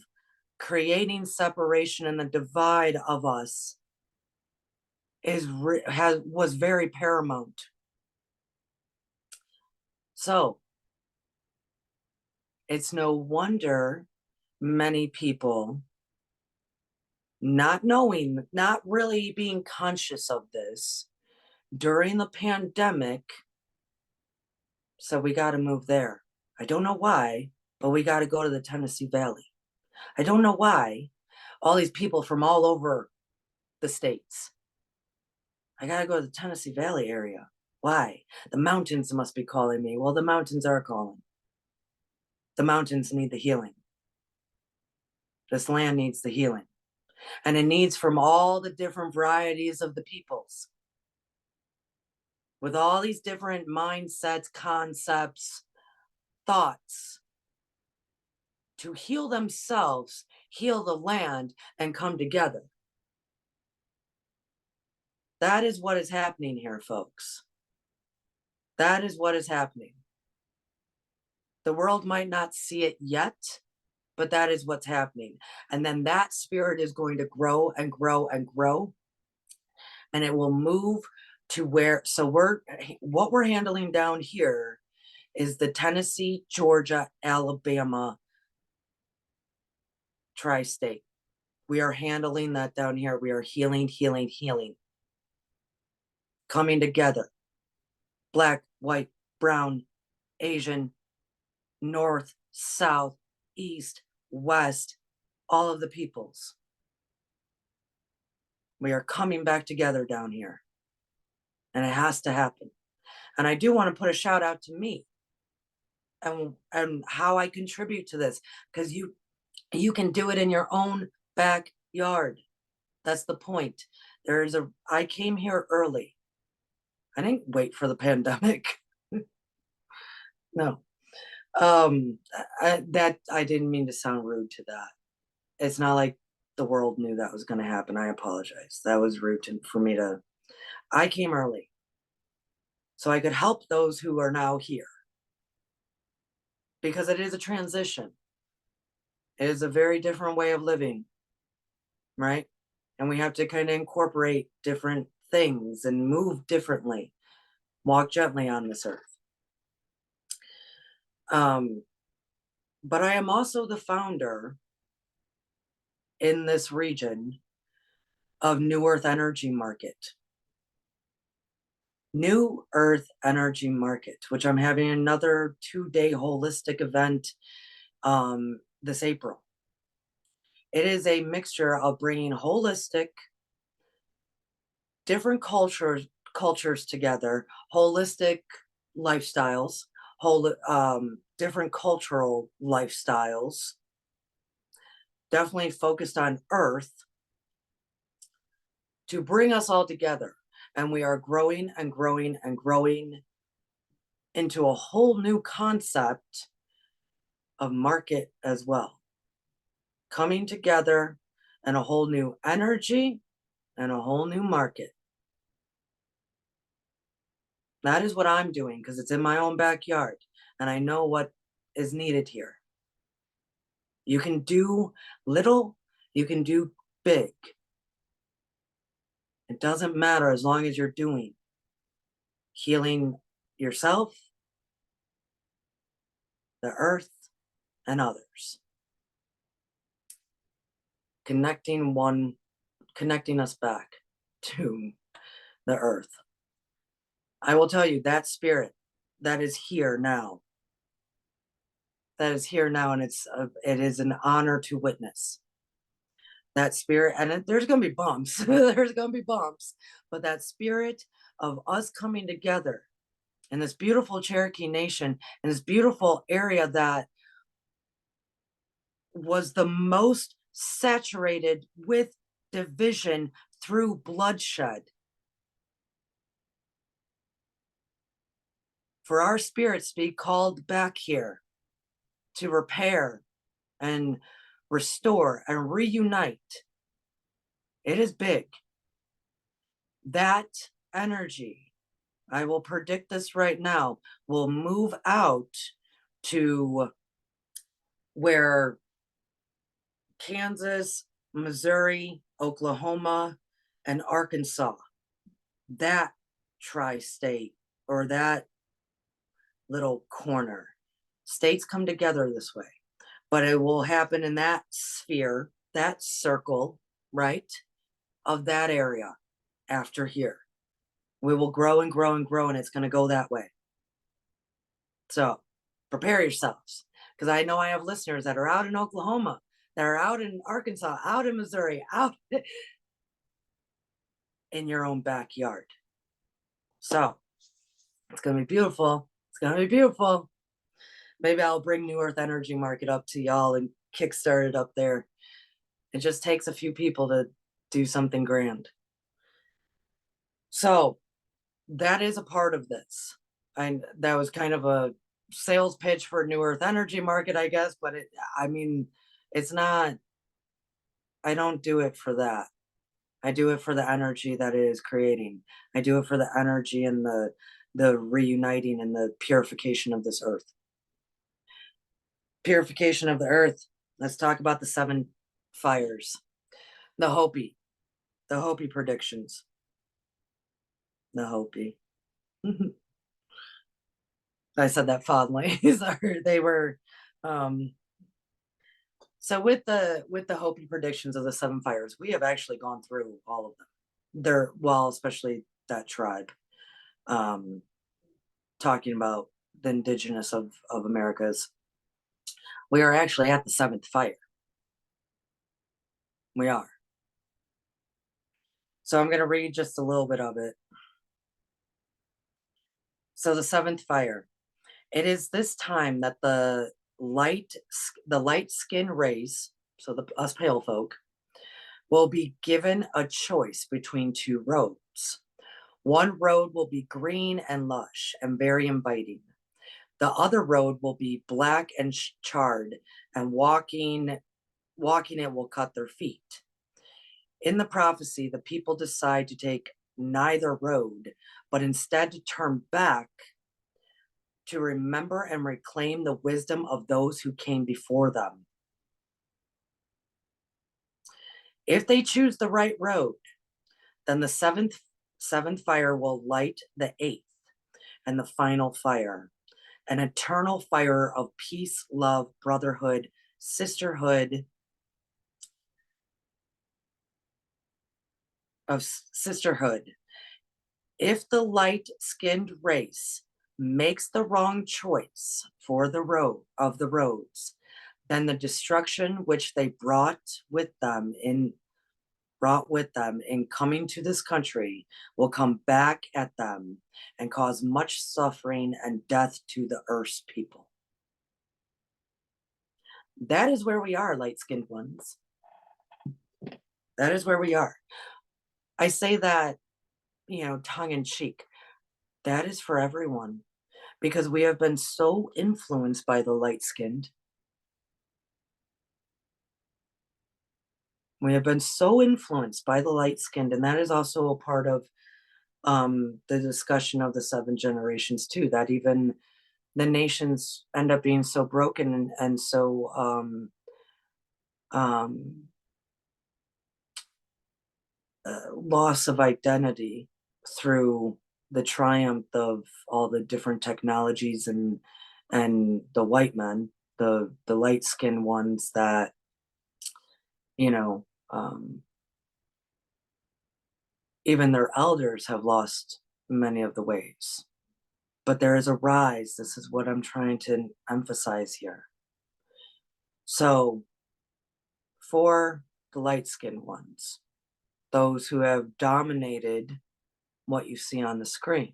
creating separation and the divide of us was very paramount. So it's no wonder many people, not knowing, not really being conscious of this during the pandemic, so we got to move there. I don't know why, but we got to go to the Tennessee Valley. I don't know why all these people from all over the states. I got to go to the Tennessee Valley area. Why? The mountains must be calling me. Well, the mountains are calling. The mountains need the healing. This land needs the healing. And it needs from all the different varieties of the peoples. With all these different mindsets, concepts, thoughts, to heal themselves, heal the land, and come together. That is what is happening here, folks. That is what is happening. The world might not see it yet, but that is what's happening. And then that spirit is going to grow and grow and grow. And it will move to where, so what we're handling down here is the Tennessee, Georgia, Alabama tri-state. We are handling that down here. We are healing, healing, healing. Coming together. Black, white, brown, Asian, north, south, east, west, all of the peoples. We are coming back together down here. And it has to happen. And I do want to put a shout out to me and how I contribute to this, because you can do it in your own backyard. That's the point. I came here early. I didn't wait for the pandemic. No. I didn't mean to sound rude to that. It's not like the world knew that was going to happen. I apologize. That was rude for me to. I came early so I could help those who are now here, because it is a transition. It is a very different way of living, right? And we have to kind of incorporate different things and move differently, walk gently on this earth. But I am also the founder in this region of New Earth Energy Market. New Earth Energy Market, which I'm having another 2-day holistic event this April. It is a mixture of bringing holistic, different cultures together, holistic lifestyles, different cultural lifestyles, definitely focused on earth, to bring us all together. And we are growing and growing and growing into a whole new concept of market as well, coming together, and a whole new energy and a whole new market. That is what I'm doing, because it's in my own backyard and I know what is needed here. You can do little, you can do big. It doesn't matter as long as you're doing, healing yourself, the earth, and others. Connecting us back to the earth. I will tell you, that spirit that is here now, and it is an honor to witness that spirit. And there's going to be bumps. There's going to be bumps, but that spirit of us coming together in this beautiful Cherokee Nation, in this beautiful area that was the most saturated with division through bloodshed. For our spirits to be called back here to repair and restore and reunite, it is big. That energy, I will predict this right now, will move out to where Kansas, Missouri, Oklahoma, and Arkansas, that tri-state, or that little corner, states come together this way. But it will happen in that sphere, that circle, right, of that area after here. We will grow and grow and grow, and it's going to go that way. So prepare yourselves, because I know I have listeners that are out in Oklahoma, that are out in Arkansas, out in Missouri, out in your own backyard. So it's going to be beautiful. It's going to be beautiful. Maybe I'll bring New Earth Energy Market up to y'all and kickstart it up there. It just takes a few people to do something grand. So that is a part of this. And that was kind of a sales pitch for New Earth Energy Market, I guess. But it's not, I don't do it for that. I do it for the energy that it is creating. I do it for the energy and the reuniting and the purification of this earth. Purification of the earth. Let's talk about the 7 fires. The Hopi predictions. The Hopi. I said that fondly. Sorry, they were. So with the Hopi predictions of the 7 fires, we have actually gone through all of them. Especially that tribe. Talking about the indigenous of Americas. We are actually at the 7th fire. We are. So I'm going to read just a little bit of it. So the 7th fire. It is this time that the light skin race, so us pale folk, will be given a choice between 2 roads. One road will be green and lush and very inviting. The other road will be black and charred, and walking it will cut their feet. In the prophecy, the people decide to take neither road, but instead to turn back to remember and reclaim the wisdom of those who came before them. If they choose the right road, then the seventh fire will light the 8th and the final fire, an eternal fire of peace, love, brotherhood, sisterhood, If the light-skinned race makes the wrong choice for the roads, then the destruction which they brought with them in coming to this country will come back at them and cause much suffering and death to the earth's people. That is where we are, light-skinned ones. That is where we are. I say that, tongue in cheek. That is for everyone, because we have been so influenced by the light-skinned. We have been so influenced by the light-skinned, and that is also a part of the discussion of the 7 generations too, that even the nations end up being so broken and so um, loss of identity through the triumph of all the different technologies and the white men, the light skinned ones that, you know, even their elders have lost many of the ways. But there is a rise. This is what I'm trying to emphasize here. So, for the light skinned ones, those who have dominated what you see on the screen,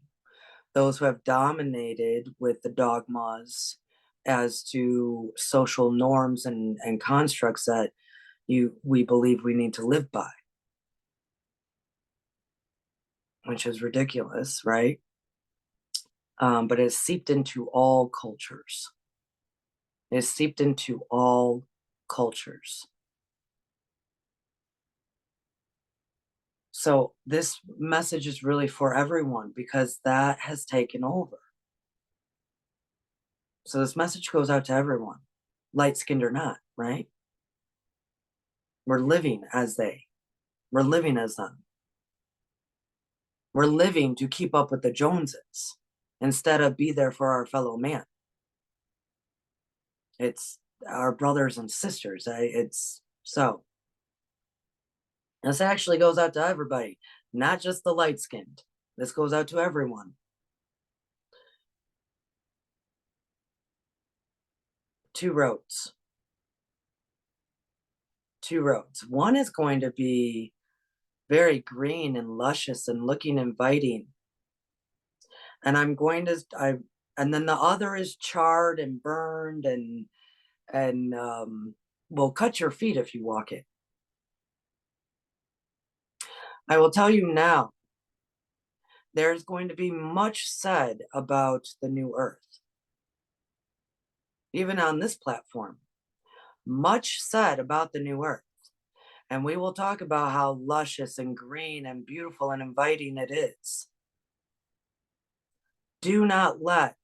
those who have dominated with the dogmas as to social norms and constructs that we believe we need to live by, which is ridiculous, right? But it's seeped into all cultures. It's seeped into all cultures. So this message is really for everyone, because that has taken over. So this message goes out to everyone, light-skinned or not, right? We're living as they. We're living as them. We're living to keep up with the Joneses instead of be there for our fellow man. It's our brothers and sisters. It's so. This actually goes out to everybody, not just the light-skinned. This goes out to everyone. Two roads. One is going to be very green and luscious and looking inviting. And and then the other is charred and burned and will cut your feet if you walk it. I will tell you now, there's going to be much said about the new earth. Even on this platform, much said about the new earth. And we will talk about how luscious and green and beautiful and inviting it is. Do not let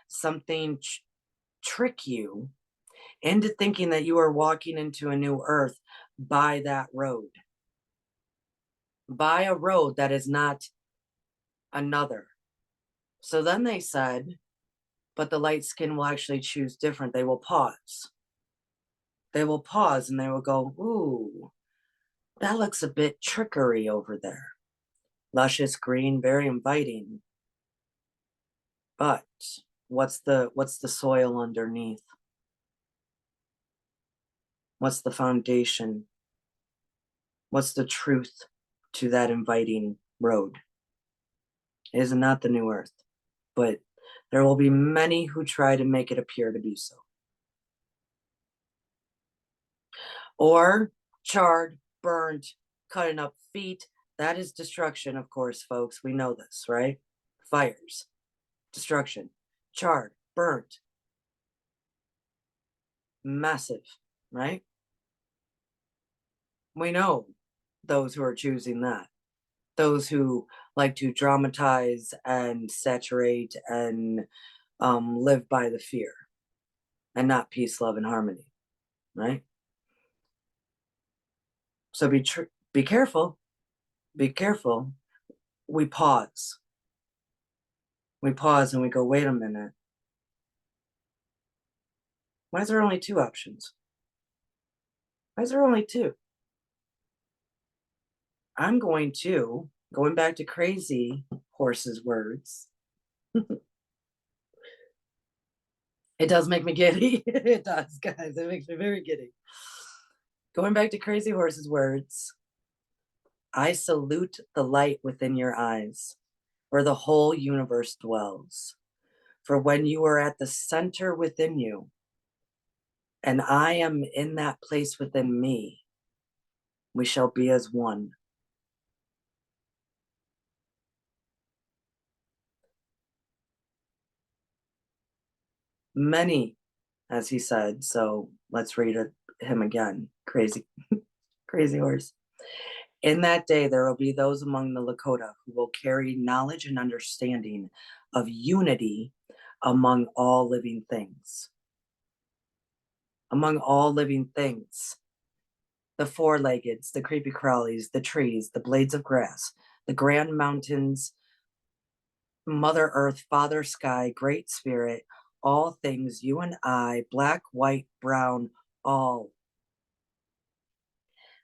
something trick you into thinking that you are walking into a new earth by that road. By a road that is not another. So then they said, but the light skin will actually choose different. They will pause. They will pause and they will go, ooh, that looks a bit trickery over there. Luscious green, very inviting. But what's the soil underneath? What's the foundation? What's the truth to that inviting road? It is not the new earth, but there will be many who try to make it appear to be so. Or charred, burned, cutting up feet. That is destruction, of course, folks. We know this, right? Fires, destruction, charred, burnt. Massive, right? We know those who are choosing that. Those who like to dramatize and saturate and live by the fear and not peace, love, and harmony, right? So be careful. Be careful. We pause. We pause and we go, wait a minute. Why is there only 2 options? Why is there only 2? I'm going back to Crazy Horse's words, It does make me giddy. It does, guys. It makes me very giddy. Going back to Crazy Horse's words, I salute the light within your eyes, where the whole universe dwells. For when you are at the center within you, and I am in that place within me, we shall be as one. Many, as he said, so let's read him again. Crazy, crazy horse. In that day, there will be those among the Lakota who will carry knowledge and understanding of unity among all living things. Among all living things. The four-leggeds, the creepy crawlies, the trees, the blades of grass, the grand mountains, Mother Earth, Father Sky, Great Spirit, all things, you and I, black, white, brown, all.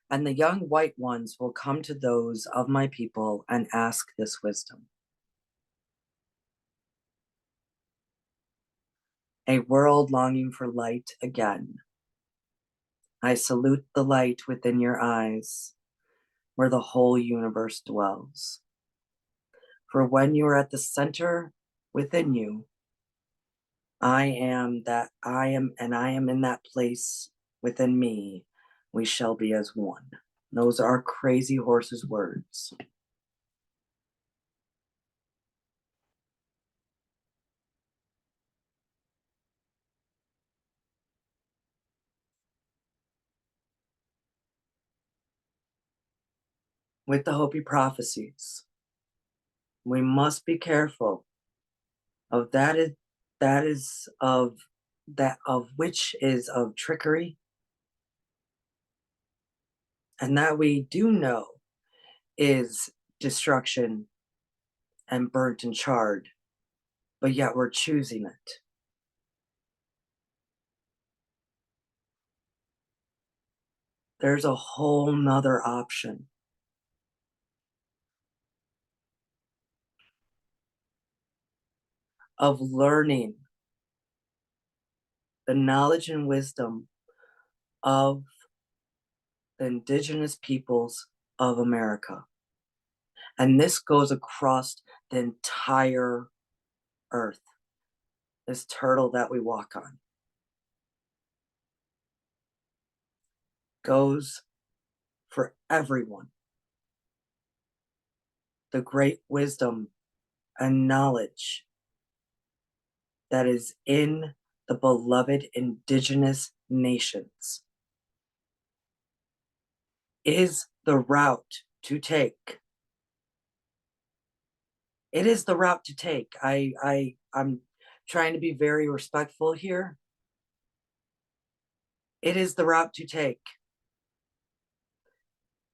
And the young white ones will come to those of my people and ask this wisdom. A world longing for light again. I salute the light within your eyes, where the whole universe dwells. For when you are at the center within you, I am that I am, and I am in that place within me, we shall be as one. Those are Crazy Horse's words. With the Hopi prophecies, we must be careful of which is of trickery, and that we do know is destruction and burnt and charred, but yet we're choosing it. There's a whole nother option of learning the knowledge and wisdom of the indigenous peoples of America. And this goes across the entire earth, this turtle that we walk on. Goes for everyone. The great wisdom and knowledge that is in the beloved indigenous nations is the route to take. It is the route to take. I'm trying to be very respectful here. It is the route to take.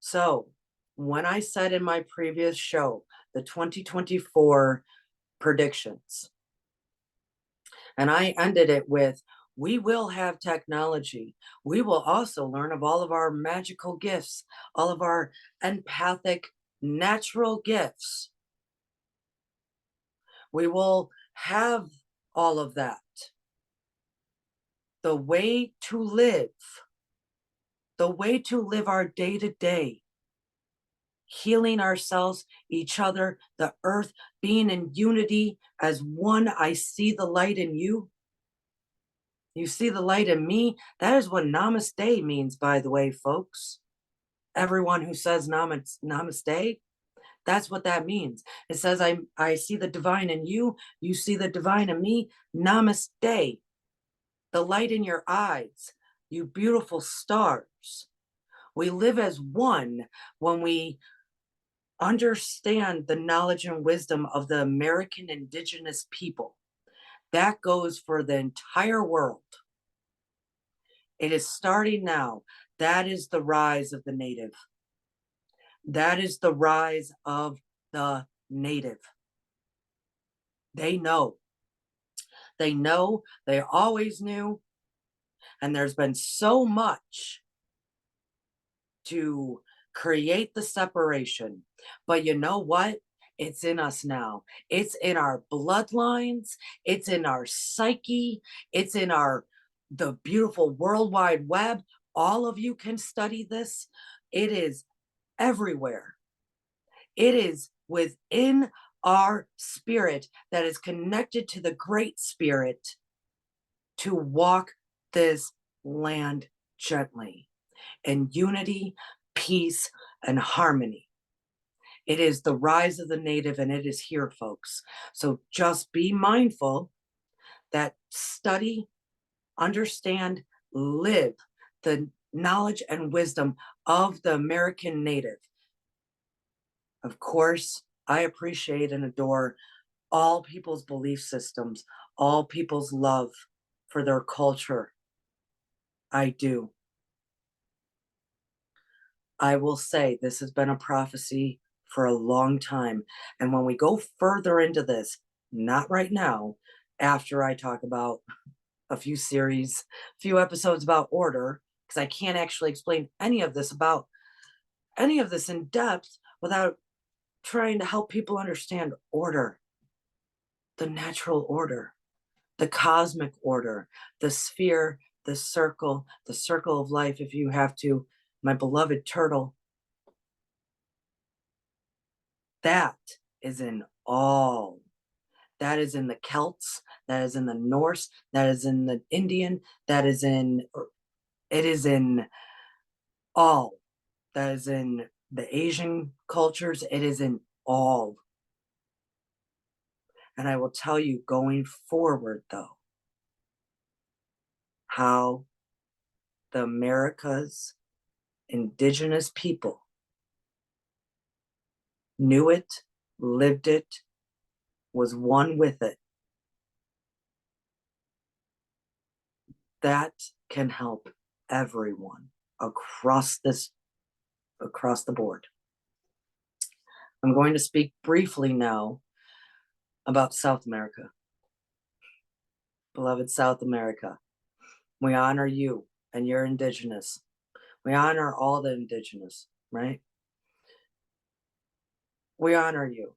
So when I said in my previous show, the 2024 predictions, and I ended it with, we will have technology. We will also learn of all of our magical gifts, all of our empathic, natural gifts. We will have all of that. The way to live our day-to-day, healing ourselves, each other, the earth, being in unity as one. I see the light in you. You see the light in me. That is what namaste means, by the way, folks. Everyone who says namaste, that's what that means. It says, I see the divine in you. You see the divine in me. Namaste. The light in your eyes, you beautiful stars. We live as one when we understand the knowledge and wisdom of the American indigenous people. That goes for the entire world. It is starting now. That is the rise of the native. That is the rise of the native. They know. They know. They always knew. And there's been so much to create the separation. But you know what? It's in us now. It's in our bloodlines. It's in our psyche. It's in the beautiful World Wide Web. All of you can study this. It is everywhere. It is within our spirit that is connected to the Great Spirit to walk this land gently in unity, peace, and harmony. It is the rise of the native, and it is here, folks. So just be mindful that study, understand, live the knowledge and wisdom of the American native. Of course, I appreciate and adore all people's belief systems, all people's love for their culture. I do. I will say this has been a prophecy for a long time. And when we go further into this, not right now, after I talk about a few episodes about order, because I can't actually explain any of this in depth without trying to help people understand order, the natural order, the cosmic order, the sphere, the circle of life, if you have to, my beloved turtle. That is in all. That is in the Celts, that is in the Norse, that is in the Indian, it is in all. That is in the Asian cultures, it is in all. And I will tell you going forward, though, how the America's indigenous people knew it, lived it, was one with it. That can help everyone across the board. I'm going to speak briefly now about South America. Beloved South America, we honor you and your indigenous. We honor all the indigenous, right? We honor you.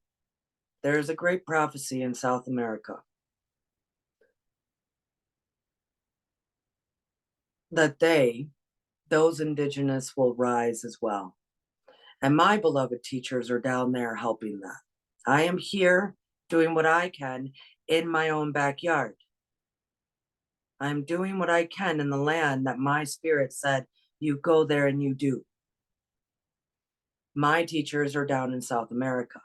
There is a great prophecy in South America that those indigenous will rise as well. And my beloved teachers are down there helping that. I am here doing what I can in my own backyard. I'm doing what I can in the land that my spirit said, you go there and you do. My teachers are down in South America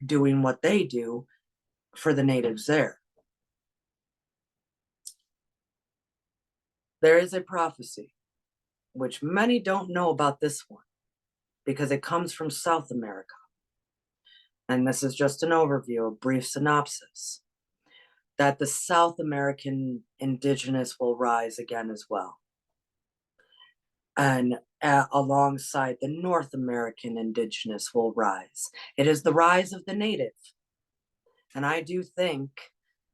doing what they do for the natives there. There is a prophecy, which many don't know about this one, because it comes from South America. And this is just an overview, a brief synopsis, that the South American indigenous will rise again as well. And alongside the North American indigenous will rise. It is the rise of the native. And I do think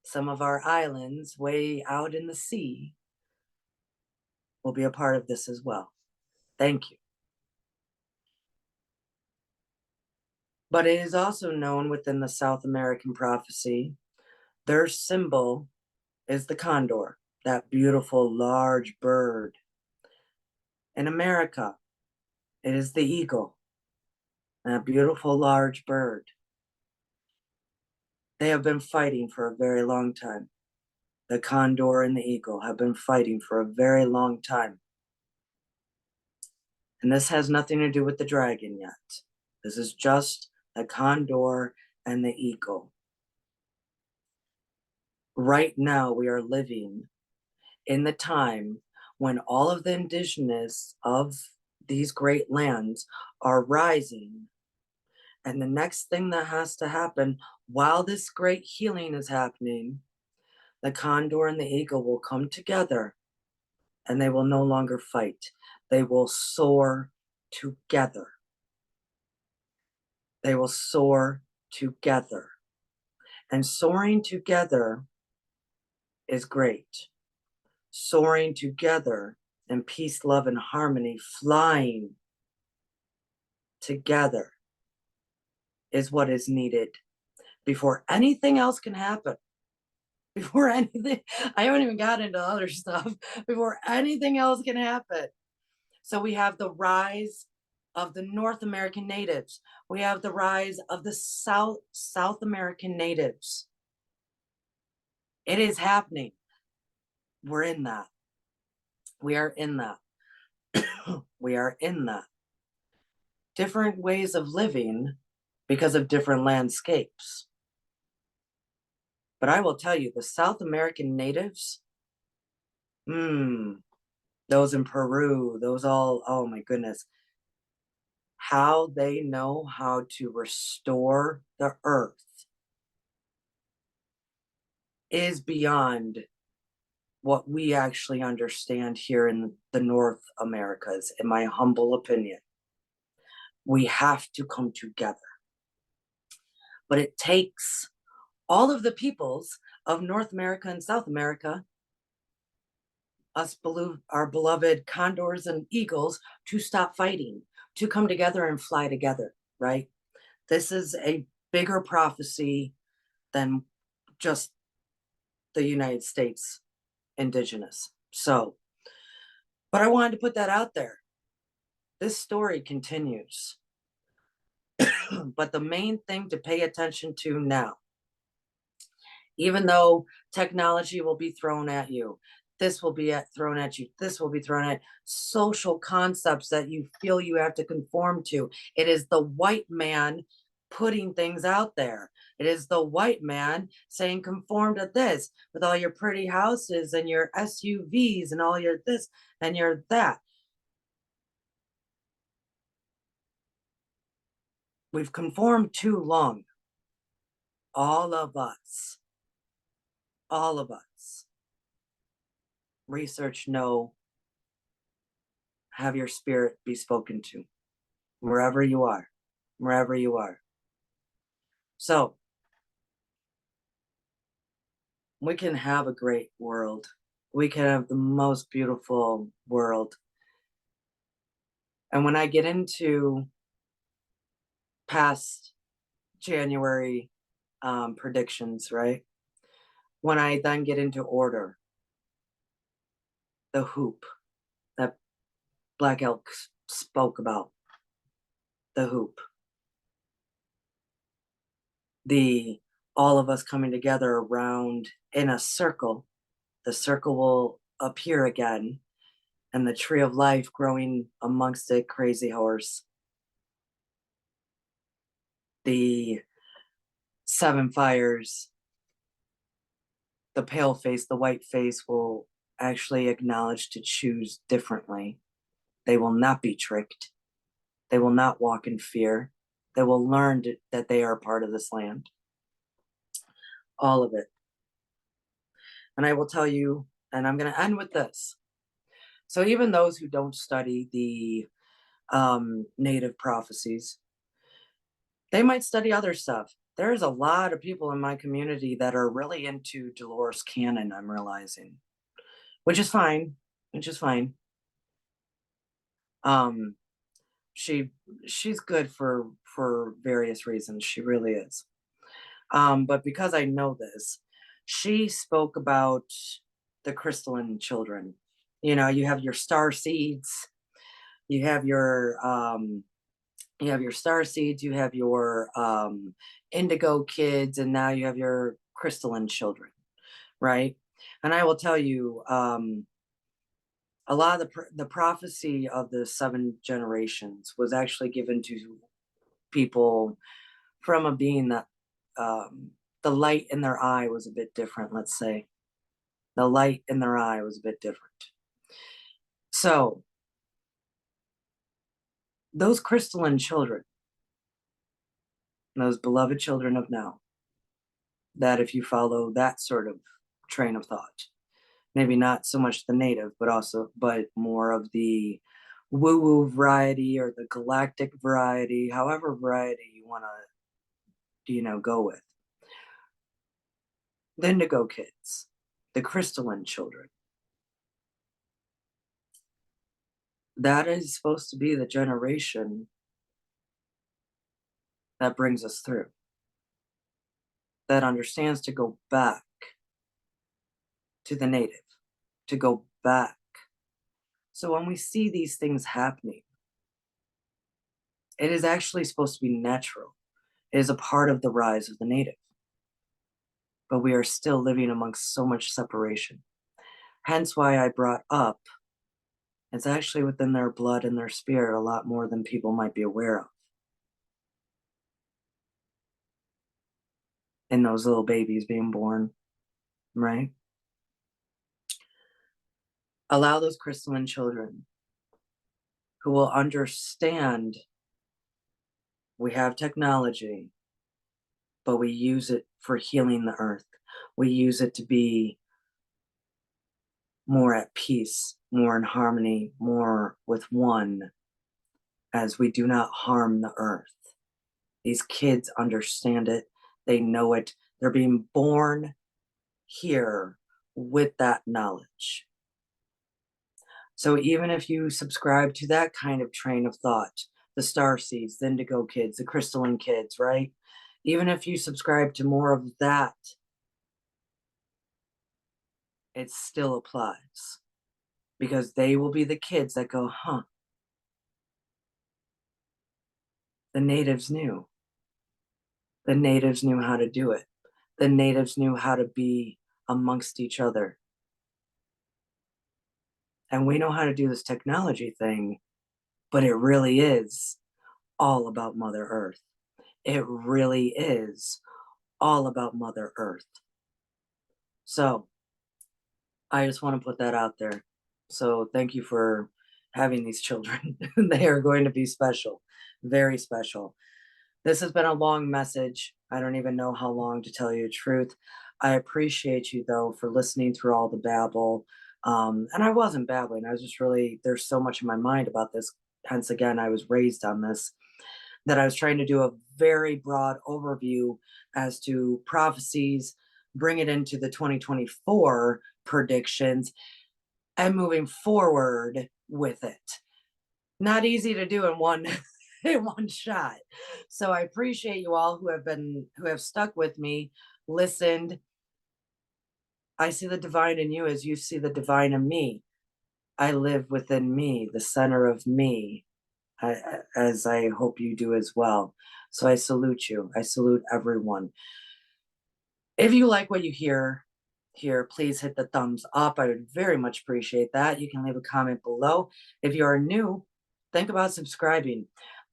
some of our islands way out in the sea will be a part of this as well. Thank you. But it is also known within the South American prophecy, their symbol is the condor, that beautiful large bird. In America, it is the eagle, that beautiful large bird. They have been fighting for a very long time. The condor and the eagle have been fighting for a very long time. And this has nothing to do with the dragon yet. This is just the condor and the eagle. Right now, we are living in the time when all of the indigenous of these great lands are rising. And the next thing that has to happen while this great healing is happening, the condor and the eagle will come together and they will no longer fight. They will soar together. They will soar together. And soaring together is great. Soaring together in peace, love, and harmony, flying together is what is needed before anything else can happen. Before anything, I haven't even got into other stuff. Before anything else can happen. So we have the rise of the North American natives. We have the rise of the South American natives. It is happening. We're in that. We are in that. We are in that. Different ways of living because of different landscapes. But I will tell you, the South American natives, those in Peru, those all, oh my goodness, how they know how to restore the earth is beyond what we actually understand here in the North Americas, in my humble opinion. We have to come together. But it takes all of the peoples of North America and South America, our beloved condors and eagles, to stop fighting, to come together and fly together, right? This is a bigger prophecy than just the United States indigenous. So, but I wanted to put that out there. This story continues. But the main thing to pay attention to now, even though technology will be thrown at you, this will be thrown at you, this will be thrown at social concepts that you feel you have to conform to. It is the white man putting things out there. It is the white man saying conform to this with all your pretty houses and your SUVs and all your this and your that. We've conformed too long. All of us. All of us. Research, no. Have your spirit be spoken to. Wherever you are. Wherever you are. So, we can have a great world. We can have the most beautiful world. And when I get into past January predictions, right? When I then get into order, the hoop that Black Elk spoke about, the hoop, the all of us coming together around in a circle, the circle will appear again, and the tree of life growing amongst it, crazy horse. The seven fires, the pale face, the white face will actually acknowledge to choose differently. They will not be tricked. They will not walk in fear. They will learn that they are part of this land. All of it. And I will tell you, and I'm going to end with this. So even those who don't study the native prophecies, they might study other stuff. There's a lot of people in my community that are really into Dolores Cannon, I'm realizing, which is fine, which is fine. She's good for various reasons. She really is. But because I know this, she spoke about the crystalline children. You know, you have your star seeds, you have your star seeds, you have your indigo kids, and now you have your crystalline children, right? And I will tell you, a lot of the prophecy of the 7 generations was actually given to people from a being that the light in their eye was a bit different, let's say. The light in their eye was a bit different. So, those crystalline children, those beloved children of now, that if you follow that sort of train of thought, maybe not so much the native, but more of the woo-woo variety or the galactic variety, however variety you want to, go with. The indigo kids, the crystalline children. That is supposed to be the generation that brings us through, that understands to go back to the native, to go back. So when we see these things happening, it is actually supposed to be natural. It is a part of the rise of the native. But we are still living amongst so much separation. Hence why I brought up it's actually within their blood and their spirit a lot more than people might be aware of. In those little babies being born, right? Allow those crystalline children who will understand we have technology, but we use it for healing the earth. We use it to be more at peace, more in harmony, more with one, as we do not harm the earth. These kids understand it. They know it. They're being born here with that knowledge. So even if you subscribe to that kind of train of thought, the star seeds, the indigo kids, the crystalline kids, right? Even if you subscribe to more of that, it still applies, because they will be the kids that go, huh, the natives knew. The natives knew how to do it. The natives knew how to be amongst each other. And we know how to do this technology thing, but it really is all about Mother Earth. It really is all about Mother Earth. So I just want to put that out there. So thank you for having these children. They are going to be special, very special. This has been a long message. I don't even know how long, to tell you the truth. I appreciate you, though, for listening through all the babble. And I wasn't babbling. I was just really, there's so much in my mind about this. Hence, again, I was raised on this, that I was trying to do a very broad overview as to prophecies, bring it into the 2024 predictions, and moving forward with it. Not easy to do in one in one shot. So I appreciate you all who have stuck with me, listened. I see the divine in you as you see the divine in me. I live within me, the center of me, as I hope you do as well. So I salute you. I salute everyone. If you like what you hear here, please hit the thumbs up. I would very much appreciate that. You can leave a comment below. If you are new, think about subscribing.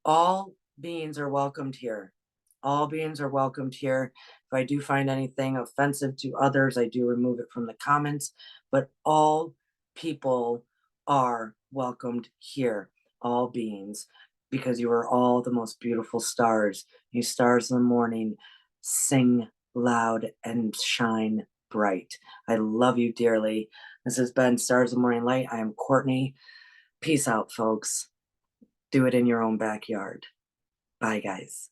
All beings are welcomed here. All beings are welcomed here. If I do find anything offensive to others, I do remove it from the comments. But all people are welcomed here. All beings, because you are all the most beautiful stars. You stars in the morning, sing loud and shine bright. I love you dearly. This has been Stars of Morning Light. I am Courtney. Peace out, folks. Do it in your own backyard. Bye, guys.